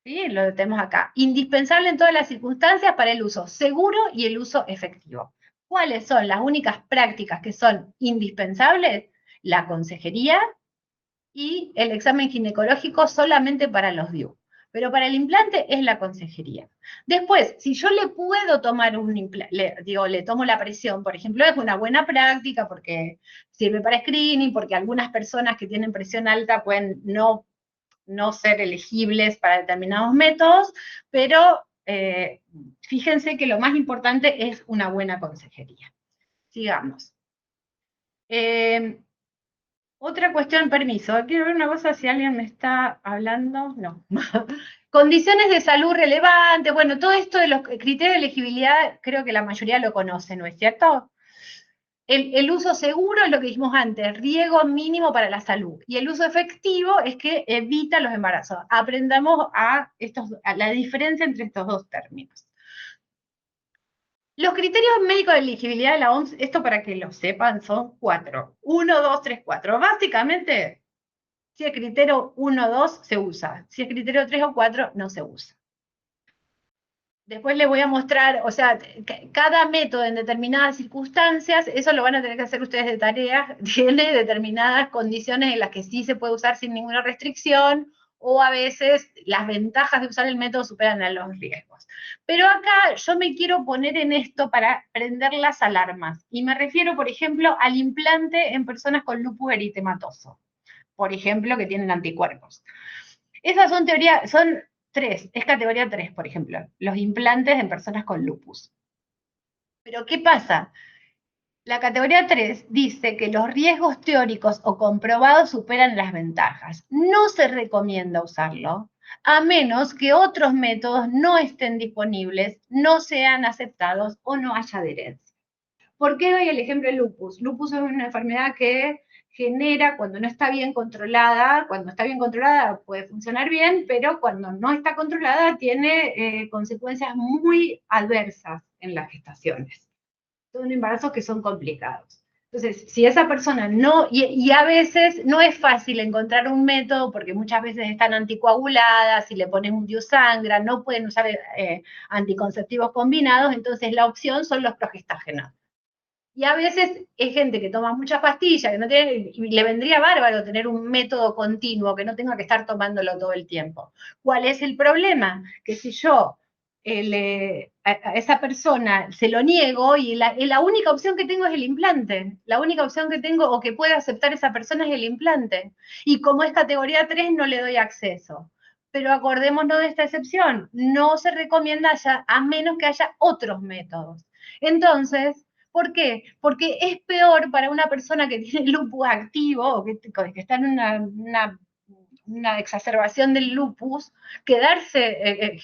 ¿Sí? Lo tenemos acá. Indispensable en todas las circunstancias para el uso seguro y el uso efectivo. ¿Cuáles son las únicas prácticas que son indispensables? La consejería y el examen ginecológico solamente para los DIU. Pero para el implante es la consejería. Después, si yo le puedo tomar un implante, le tomo la presión, por ejemplo, es una buena práctica porque sirve para screening, porque algunas personas que tienen presión alta pueden no ser elegibles para determinados métodos, pero fíjense que lo más importante es una buena consejería. Sigamos. Otra cuestión, permiso, quiero ver una cosa si alguien me está hablando, no. Condiciones de salud relevantes, bueno, todo esto de los criterios de elegibilidad, creo que la mayoría lo conoce, ¿no es cierto? El uso seguro es lo que dijimos antes, riesgo mínimo para la salud. Y el uso efectivo es que evita los embarazos. Aprendamos a la diferencia entre estos dos términos. Los criterios médicos de elegibilidad de la OMS, esto para que lo sepan, son 4. 1, 2, 3, 4. Básicamente, si es criterio 1, 2, se usa. Si es criterio 3 o 4, no se usa. Después les voy a mostrar, o sea, cada método en determinadas circunstancias, eso lo van a tener que hacer ustedes de tarea, tiene determinadas condiciones en las que sí se puede usar sin ninguna restricción, o a veces las ventajas de usar el método superan a los riesgos. Pero acá yo me quiero poner en esto para prender las alarmas, y me refiero, por ejemplo, al implante en personas con lupus eritematoso, por ejemplo, que tienen anticuerpos. Esas son teorías, son 3, es categoría 3, por ejemplo, los implantes en personas con lupus. Pero ¿qué pasa? La categoría 3 dice que los riesgos teóricos o comprobados superan las ventajas. No se recomienda usarlo, a menos que otros métodos no estén disponibles, no sean aceptados o no haya adherencia. ¿Por qué doy el ejemplo de lupus? Lupus es una enfermedad que genera, cuando no está bien controlada puede funcionar bien, pero cuando no está controlada tiene consecuencias muy adversas en las gestaciones. Son embarazos que son complicados. Entonces, si esa persona no, y a veces no es fácil encontrar un método porque muchas veces están anticoaguladas, si le ponen un diusangra, no pueden usar anticonceptivos combinados, entonces la opción son los progestágenos. Y a veces es gente que toma muchas pastillas, que no tiene, y le vendría bárbaro tener un método continuo, que no tenga que estar tomándolo todo el tiempo. ¿Cuál es el problema? Que si yo a esa persona se lo niego y la única opción que tengo es el implante, la única opción que tengo o que puede aceptar esa persona es el implante. Y como es categoría 3 no le doy acceso. Pero acordémonos de esta excepción, no se recomienda a menos que haya otros métodos. Entonces, ¿por qué? Porque es peor para una persona que tiene lupus activo o que está en una exacerbación del lupus, quedarse,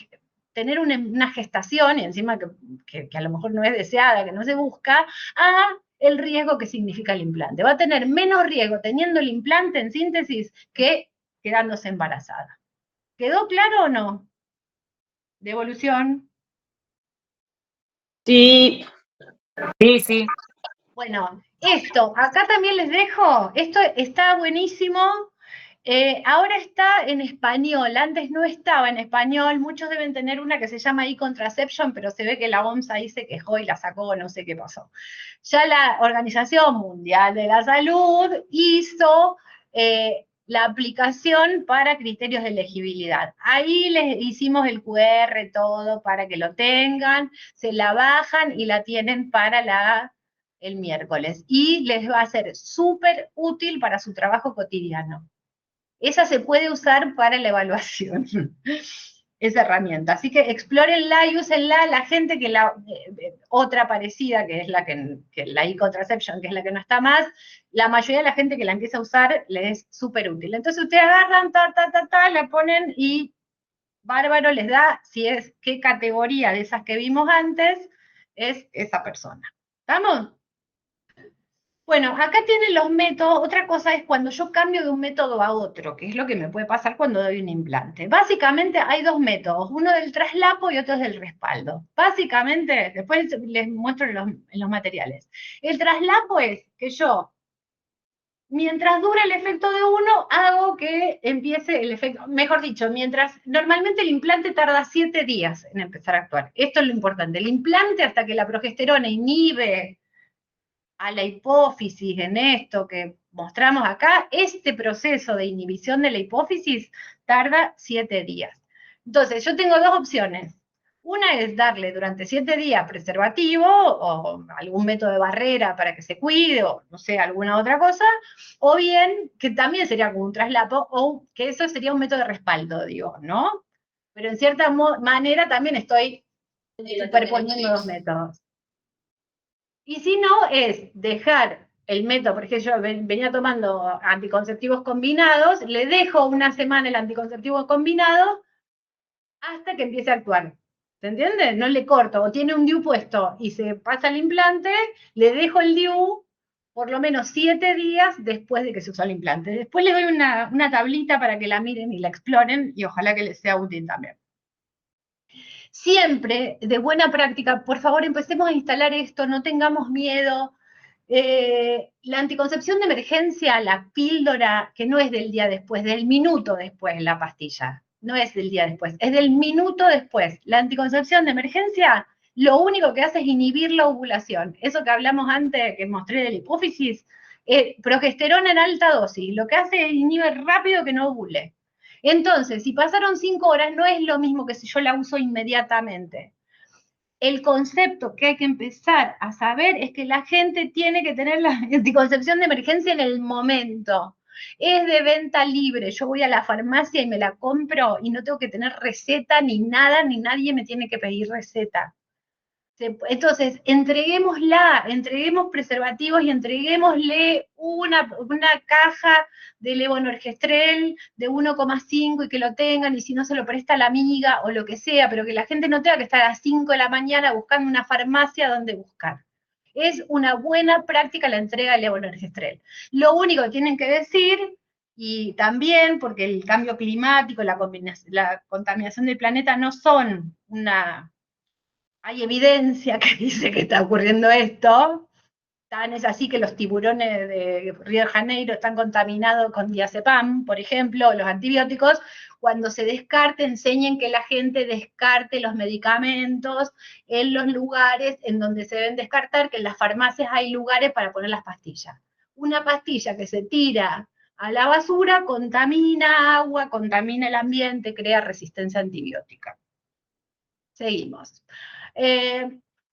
tener una gestación, y encima que a lo mejor no es deseada, que no se busca, a el riesgo que significa el implante. Va a tener menos riesgo teniendo el implante, en síntesis, que quedándose embarazada. ¿Quedó claro o no? ¿Devolución? Sí, Sí, sí. Bueno, esto, acá también les dejo, esto está buenísimo, ahora está en español, antes no estaba en español, muchos deben tener una que se llama e-contraception, pero se ve que la OMS ahí se quejó y la sacó, no sé qué pasó. Ya la Organización Mundial de la Salud hizo la aplicación para criterios de elegibilidad. Ahí les hicimos el QR, todo para que lo tengan, se la bajan y la tienen para el miércoles. Y les va a ser súper útil para su trabajo cotidiano. Esa se puede usar para la evaluación, esa herramienta. Así que explórenla y úsenla. La gente que otra parecida, que es la e-contraception, que es la que no está más, la mayoría de la gente que la empieza a usar le es súper útil. Entonces ustedes agarran, la ponen y bárbaro les da si es qué categoría de esas que vimos antes es esa persona. ¿Estamos? Bueno, acá tienen los métodos. Otra cosa es cuando yo cambio de un método a otro, que es lo que me puede pasar cuando doy un implante. Básicamente hay dos métodos, uno del traslapo y otro del respaldo. Básicamente, después les muestro en los materiales. El traslapo es que yo, mientras dura el efecto de uno, hago que empiece el efecto, mejor dicho, normalmente el implante tarda 7 días en empezar a actuar. Esto es lo importante. El implante, hasta que la progesterona inhibe a la hipófisis en esto que mostramos acá, este proceso de inhibición de la hipófisis tarda 7 días. Entonces, yo tengo dos opciones. Una es darle durante 7 días preservativo o algún método de barrera para que se cuide o no sé, alguna otra cosa, o bien, que también sería como un traslapo, o que eso sería un método de respaldo, digo, ¿no? Pero en cierta manera también estoy superponiendo dos métodos. Y si no, es dejar el método, por ejemplo, yo venía tomando anticonceptivos combinados, le dejo una semana el anticonceptivo combinado hasta que empiece a actuar. ¿Se entiende? No le corto, o tiene un DIU puesto y se pasa el implante, le dejo el DIU por lo menos 7 días después de que se usó el implante. Después les doy una tablita para que la miren y la exploren y ojalá que les sea útil también. Siempre, de buena práctica, por favor, empecemos a instalar esto, no tengamos miedo. La anticoncepción de emergencia, la píldora, que no es del día después, del minuto después la pastilla, no es del día después, es del minuto después. La anticoncepción de emergencia lo único que hace es inhibir la ovulación. Eso que hablamos antes, que mostré de la hipófisis, progesterona en alta dosis, lo que hace es inhibir rápido que no ovule. Entonces, si pasaron 5 horas, no es lo mismo que si yo la uso inmediatamente. El concepto que hay que empezar a saber es que la gente tiene que tener la anticoncepción de emergencia en el momento. Es de venta libre. Yo voy a la farmacia y me la compro y no tengo que tener receta ni nada, ni nadie me tiene que pedir receta. Entonces, entreguemos preservativos y entreguémosle una caja de levonorgestrel de 1,5 y que lo tengan, y si no se lo presta la amiga o lo que sea, pero que la gente no tenga que estar a las 5 de la mañana buscando una farmacia donde buscar. Es una buena práctica la entrega de levonorgestrel. Lo único que tienen que decir, y también porque el cambio climático, la contaminación del planeta no son hay evidencia que dice que está ocurriendo esto. Tan es así que los tiburones de Río de Janeiro están contaminados con diazepam, por ejemplo, los antibióticos. Cuando se descarte, enseñen que la gente descarte los medicamentos en los lugares en donde se deben descartar, que en las farmacias hay lugares para poner las pastillas. Una pastilla que se tira a la basura contamina agua, contamina el ambiente, crea resistencia antibiótica. Seguimos.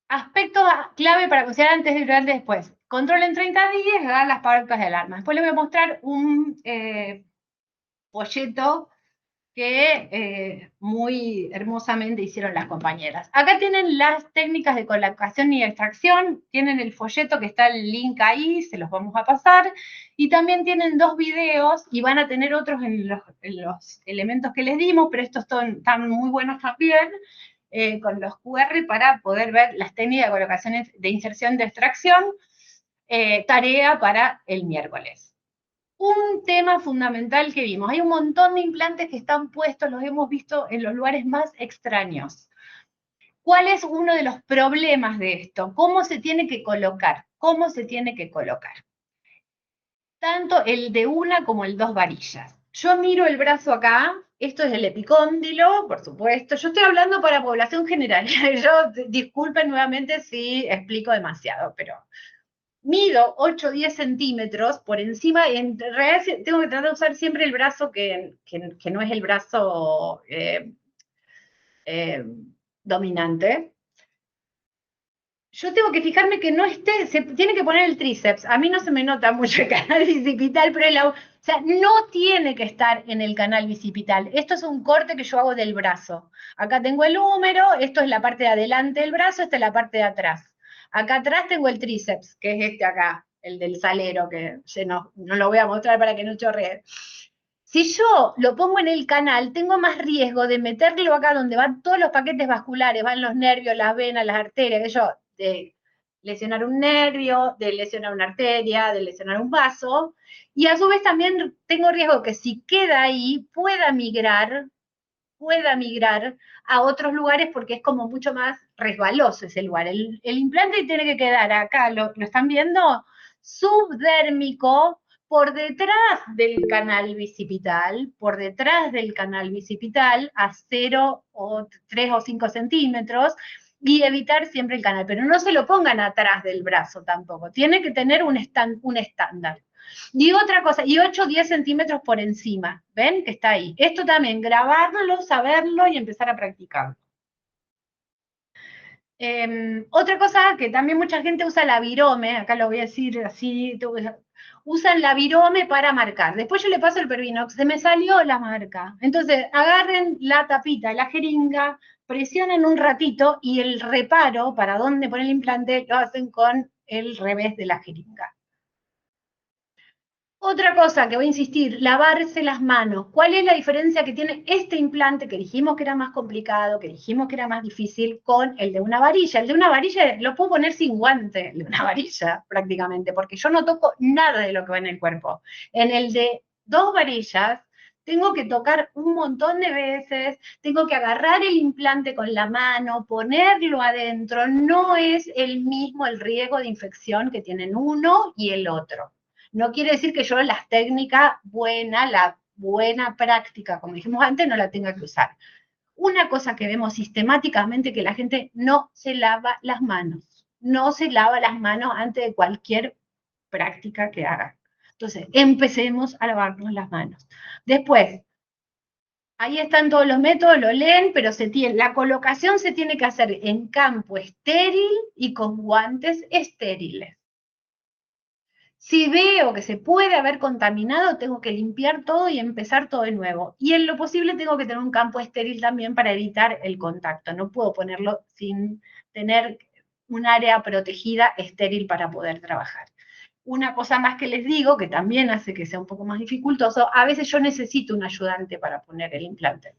Aspecto clave para considerar antes, durante y después. Control en 30 días, dar las pautas de alarma. Después les voy a mostrar un folleto que muy hermosamente hicieron las compañeras. Acá tienen las técnicas de colocación y extracción, tienen el folleto que está el link ahí, se los vamos a pasar, y también tienen 2 videos, y van a tener otros en los elementos que les dimos, pero estos están muy buenos también, con los QR para poder ver las técnicas de colocación de inserción de extracción, tarea para el miércoles. Un tema fundamental que vimos, hay un montón de implantes que están puestos, los hemos visto en los lugares más extraños. ¿Cuál es uno de los problemas de esto? ¿Cómo se tiene que colocar? ¿Cómo se tiene que colocar? Tanto el de una como el 2 varillas. Yo miro el brazo acá, esto es el epicóndilo, por supuesto. Yo estoy hablando para población general. Disculpen nuevamente si explico demasiado, pero mido 8 o 10 centímetros por encima, y en realidad tengo que tratar de usar siempre el brazo que no es el brazo dominante. Yo tengo que fijarme que no esté, se tiene que poner el tríceps. A mí no se me nota mucho el canal bicipital, pero o sea, no tiene que estar en el canal bicipital. Esto es un corte que yo hago del brazo. Acá tengo el húmero, esto es la parte de adelante del brazo, esta es la parte de atrás. Acá atrás tengo el tríceps, que es este acá, el del salero, que no lo voy a mostrar para que no chorree. Si yo lo pongo en el canal, tengo más riesgo de meterlo acá donde van todos los paquetes vasculares, van los nervios, las venas, las arterias, de lesionar un nervio, de lesionar una arteria, de lesionar un vaso, y a su vez también tengo riesgo que si queda ahí pueda migrar a otros lugares porque es como mucho más resbaloso ese lugar. El implante tiene que quedar acá, ¿lo están viendo? Subdérmico, por detrás del canal bicipital, a 0 o 3 o 5 centímetros, y evitar siempre el canal, pero no se lo pongan atrás del brazo tampoco, tiene que tener un estándar. Y otra cosa, y 8 o 10 centímetros por encima, ¿ven? Que está ahí. Esto también, grabarlo, saberlo y empezar a practicarlo. Otra cosa que también mucha gente usa la virome, acá lo voy a decir así, usan la virome para marcar. Después yo le paso el Pervinox, se me salió la marca. Entonces, agarren la tapita, la jeringa, presionan un ratito y el reparo para dónde poner el implante lo hacen con el revés de la jeringa. Otra cosa que voy a insistir, lavarse las manos. ¿Cuál es la diferencia que tiene este implante que dijimos que era más complicado, que dijimos que era más difícil, con el de una varilla? El de una varilla lo puedo poner sin guante, el de una varilla prácticamente, porque yo no toco nada de lo que va en el cuerpo. En el de 2 varillas, tengo que tocar un montón de veces, tengo que agarrar el implante con la mano, ponerlo adentro, no es el mismo el riesgo de infección que tienen uno y el otro. No quiere decir que yo la técnica buena, la buena práctica, como dijimos antes, no la tenga que usar. Una cosa que vemos sistemáticamente que la gente no se lava las manos. No se lava las manos antes de cualquier práctica que haga. Entonces, empecemos a lavarnos las manos. Después, ahí están todos los métodos, lo leen, pero la colocación se tiene que hacer en campo estéril y con guantes estériles. Si veo que se puede haber contaminado, tengo que limpiar todo y empezar todo de nuevo. Y en lo posible tengo que tener un campo estéril también para evitar el contacto. No puedo ponerlo sin tener un área protegida estéril para poder trabajar. Una cosa más que les digo, que también hace que sea un poco más dificultoso, a veces yo necesito un ayudante para poner el implante.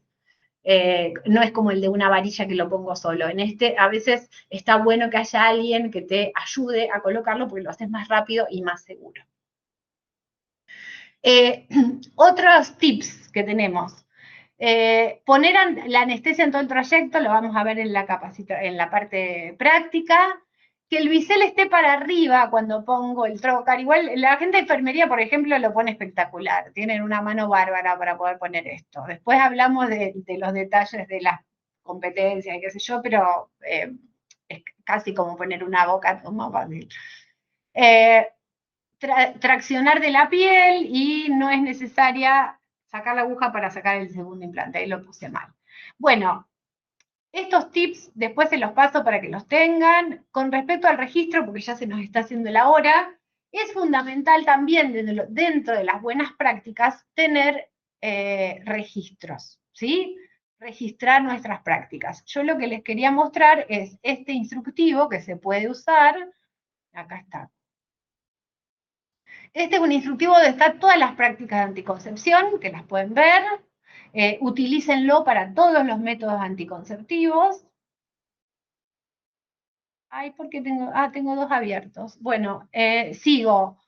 No es como el de una varilla que lo pongo solo. En este a veces está bueno que haya alguien que te ayude a colocarlo porque lo haces más rápido y más seguro. Otros tips que tenemos. Poner la anestesia en todo el trayecto, lo vamos a ver en la parte práctica. Que el bisel esté para arriba cuando pongo el trocar. Igual la gente de enfermería, por ejemplo, lo pone espectacular. Tienen una mano bárbara para poder poner esto. Después hablamos de los detalles de las competencias y qué sé yo, pero es casi como poner una boca más fácil. Traccionar de la piel y no es necesaria sacar la aguja para sacar el segundo implante. Ahí lo puse mal. Bueno, estos tips después se los paso para que los tengan. Con respecto al registro, porque ya se nos está haciendo la hora, es fundamental también dentro de las buenas prácticas tener registros, ¿sí? Registrar nuestras prácticas. Yo lo que les quería mostrar es este instructivo que se puede usar. Acá está. Este es un instructivo donde están todas las prácticas de anticoncepción, que las pueden ver. Utilícenlo para todos los métodos anticonceptivos. Ay, ¿por qué tengo 2 abiertos? Bueno, sigo.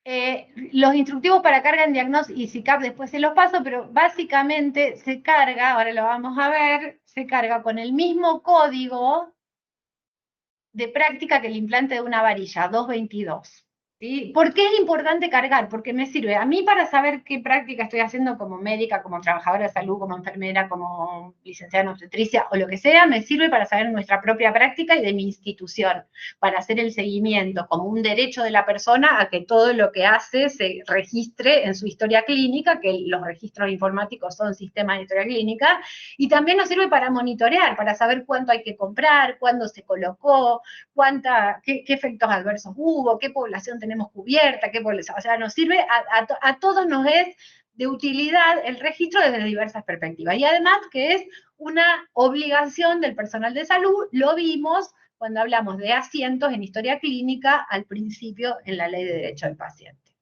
Los instructivos para carga en diagnóstico y SICAP después se los paso, pero básicamente se carga, ahora lo vamos a ver, se carga con el mismo código de práctica que el implante de una varilla, 222. ¿Sí? ¿Por qué es importante cargar? Porque me sirve a mí para saber qué práctica estoy haciendo como médica, como trabajadora de salud, como enfermera, como licenciada en obstetricia o lo que sea, me sirve para saber nuestra propia práctica y de mi institución, para hacer el seguimiento como un derecho de la persona a que todo lo que hace se registre en su historia clínica, que los registros informáticos son sistemas de historia clínica, y también nos sirve para monitorear, para saber cuánto hay que comprar, cuándo se colocó, qué efectos adversos hubo, qué población tenemos cubierta, qué población, o sea, nos sirve, a todos nos es de utilidad el registro desde diversas perspectivas. Y además que es una obligación del personal de salud, lo vimos cuando hablamos de asientos en historia clínica al principio en la Ley de Derecho del Paciente.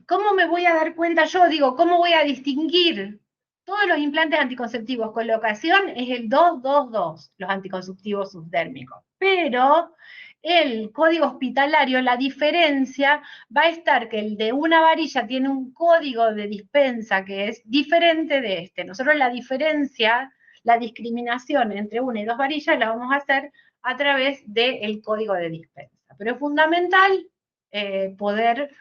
¿Cómo me voy a dar cuenta yo? Digo, ¿cómo voy a distinguir? Todos los implantes anticonceptivos con locación es el 222, los anticonceptivos subdérmicos. Pero el código hospitalario, la diferencia va a estar que el de una varilla tiene un código de dispensa que es diferente de este. Nosotros la diferencia, la discriminación entre una y 2 varillas la vamos a hacer a través del código de dispensa. Pero es fundamental poder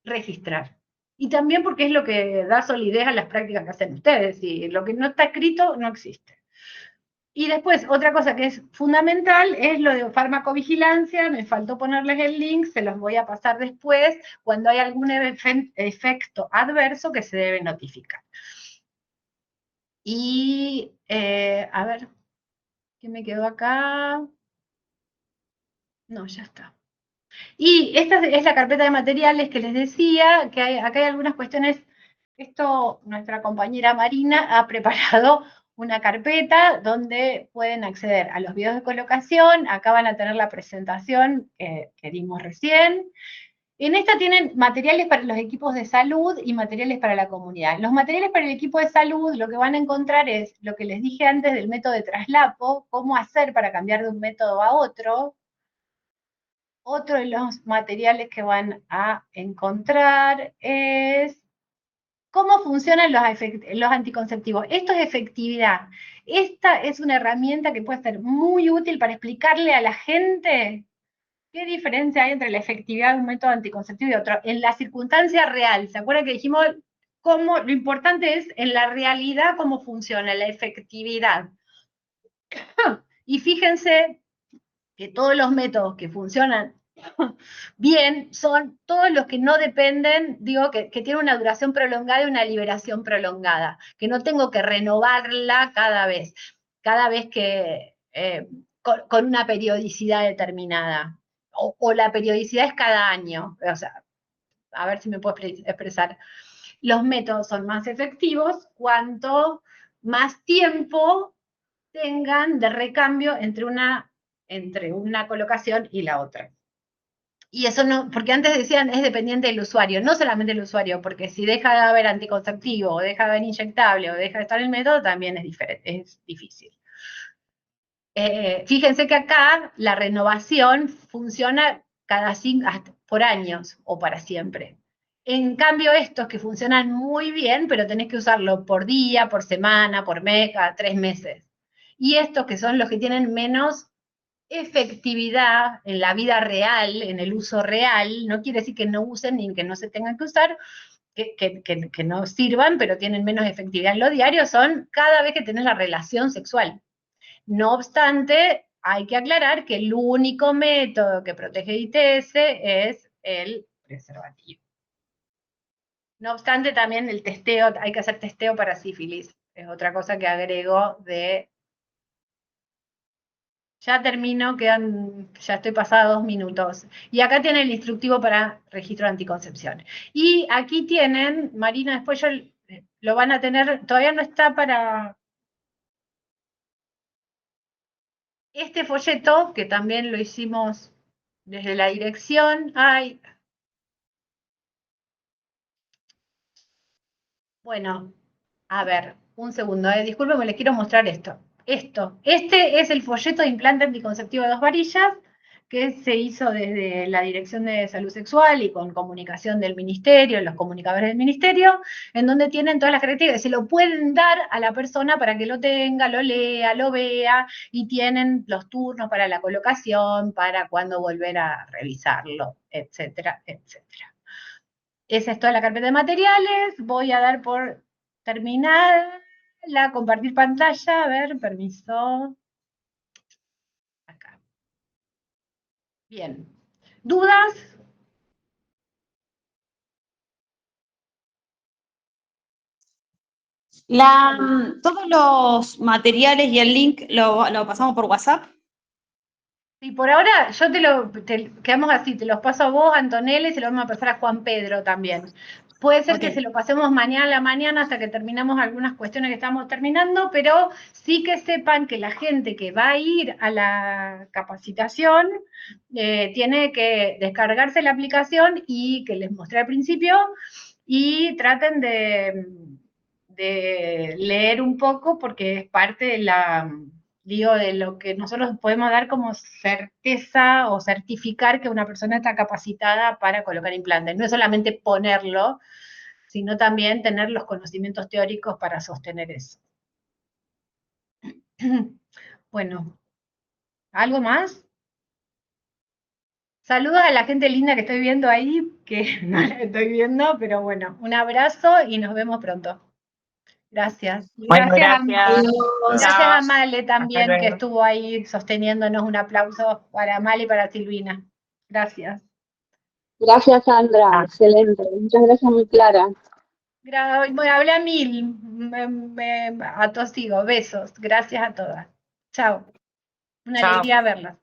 registrar. Y también porque es lo que da solidez a las prácticas que hacen ustedes, y lo que no está escrito no existe. Y después, otra cosa que es fundamental es lo de farmacovigilancia, me faltó ponerles el link, se los voy a pasar después, cuando hay algún efecto adverso que se debe notificar. Y, a ver, ¿qué me quedó acá? No, ya está. Y esta es la carpeta de materiales que les decía, que acá hay algunas cuestiones. Esto, nuestra compañera Marina ha preparado una carpeta donde pueden acceder a los videos de colocación. Acá van a tener la presentación que vimos recién. En esta tienen materiales para los equipos de salud y materiales para la comunidad. Los materiales para el equipo de salud lo que van a encontrar es lo que les dije antes del método de traslapo, cómo hacer para cambiar de un método a otro. Otro de los materiales que van a encontrar es cómo funcionan los anticonceptivos. Esto es efectividad. Esta es una herramienta que puede ser muy útil para explicarle a la gente qué diferencia hay entre la efectividad de un método anticonceptivo y otro. En la circunstancia real, ¿se acuerdan que dijimos cómo lo importante es en la realidad cómo funciona la efectividad? Y fíjense que todos los métodos que funcionan bien son todos los que no dependen, digo, que tienen una duración prolongada y una liberación prolongada, que no tengo que renovarla cada vez que, con una periodicidad determinada, o la periodicidad es cada año, o sea, a ver si me puedo expresar. Los métodos son más efectivos cuanto más tiempo tengan de recambio entre una colocación y la otra. Y eso no, porque antes decían es dependiente del usuario, no solamente del usuario, porque si deja de haber anticonceptivo, o deja de haber inyectable, o deja de estar el método, también es diferente, es difícil. Fíjense que acá la renovación funciona por años o para siempre. En cambio, estos que funcionan muy bien, pero tenés que usarlo por día, por semana, por mes, cada 3 meses. Y estos que son los que tienen menos efectividad en la vida real, en el uso real, no quiere decir que no usen ni que no se tengan que usar, que no sirvan, pero tienen menos efectividad en lo diario, son cada vez que tenés la relación sexual. No obstante, hay que aclarar que el único método que protege ITS es el preservativo. No obstante, también el testeo, hay que hacer testeo para sífilis, es otra cosa que agrego de... Ya termino, ya estoy pasada 2 minutos. Y acá tienen el instructivo para registro de anticoncepción. Y aquí tienen, Marina, después lo van a tener, todavía no está para... Este folleto, que también lo hicimos desde la dirección, bueno, a ver, un segundo, discúlpenme, les quiero mostrar esto. Este es el folleto de implante anticonceptivo de 2 varillas, que se hizo desde la Dirección de Salud Sexual y con comunicación del Ministerio, los comunicadores del Ministerio, en donde tienen todas las características, se lo pueden dar a la persona para que lo tenga, lo lea, lo vea, y tienen los turnos para la colocación, para cuándo volver a revisarlo, etcétera, etcétera. Esa es toda la carpeta de materiales. Voy a dar por terminada la compartir pantalla. A ver, permiso. Acá. Bien. ¿Dudas? Todos los materiales y el link lo pasamos por WhatsApp. Y por ahora yo quedamos así, te los paso a vos, Antonella, y se lo vamos a pasar a Juan Pedro también. Puede ser que se lo pasemos mañana a la mañana hasta que terminamos algunas cuestiones que estamos terminando, pero sí que sepan que la gente que va a ir a la capacitación tiene que descargarse la aplicación y que les mostré al principio y traten de leer un poco porque es parte de de lo que nosotros podemos dar como certeza o certificar que una persona está capacitada para colocar implantes. No es solamente ponerlo, sino también tener los conocimientos teóricos para sostener eso. Bueno, ¿algo más? Saludos a la gente linda que estoy viendo ahí, que no la estoy viendo, pero bueno, un abrazo y nos vemos pronto. Gracias. Bueno, gracias. Gracias a Chao. Male también, Hasta que luego. estuvo ahí sosteniéndonos. Un aplauso para Male y para Silvina. Gracias. Gracias, Sandra. Excelente. Muchas gracias, muy clara. Bueno, hablé a 1000. Atosigo. Besos. Gracias a todas. Chao. Una Chao. alegría verlas.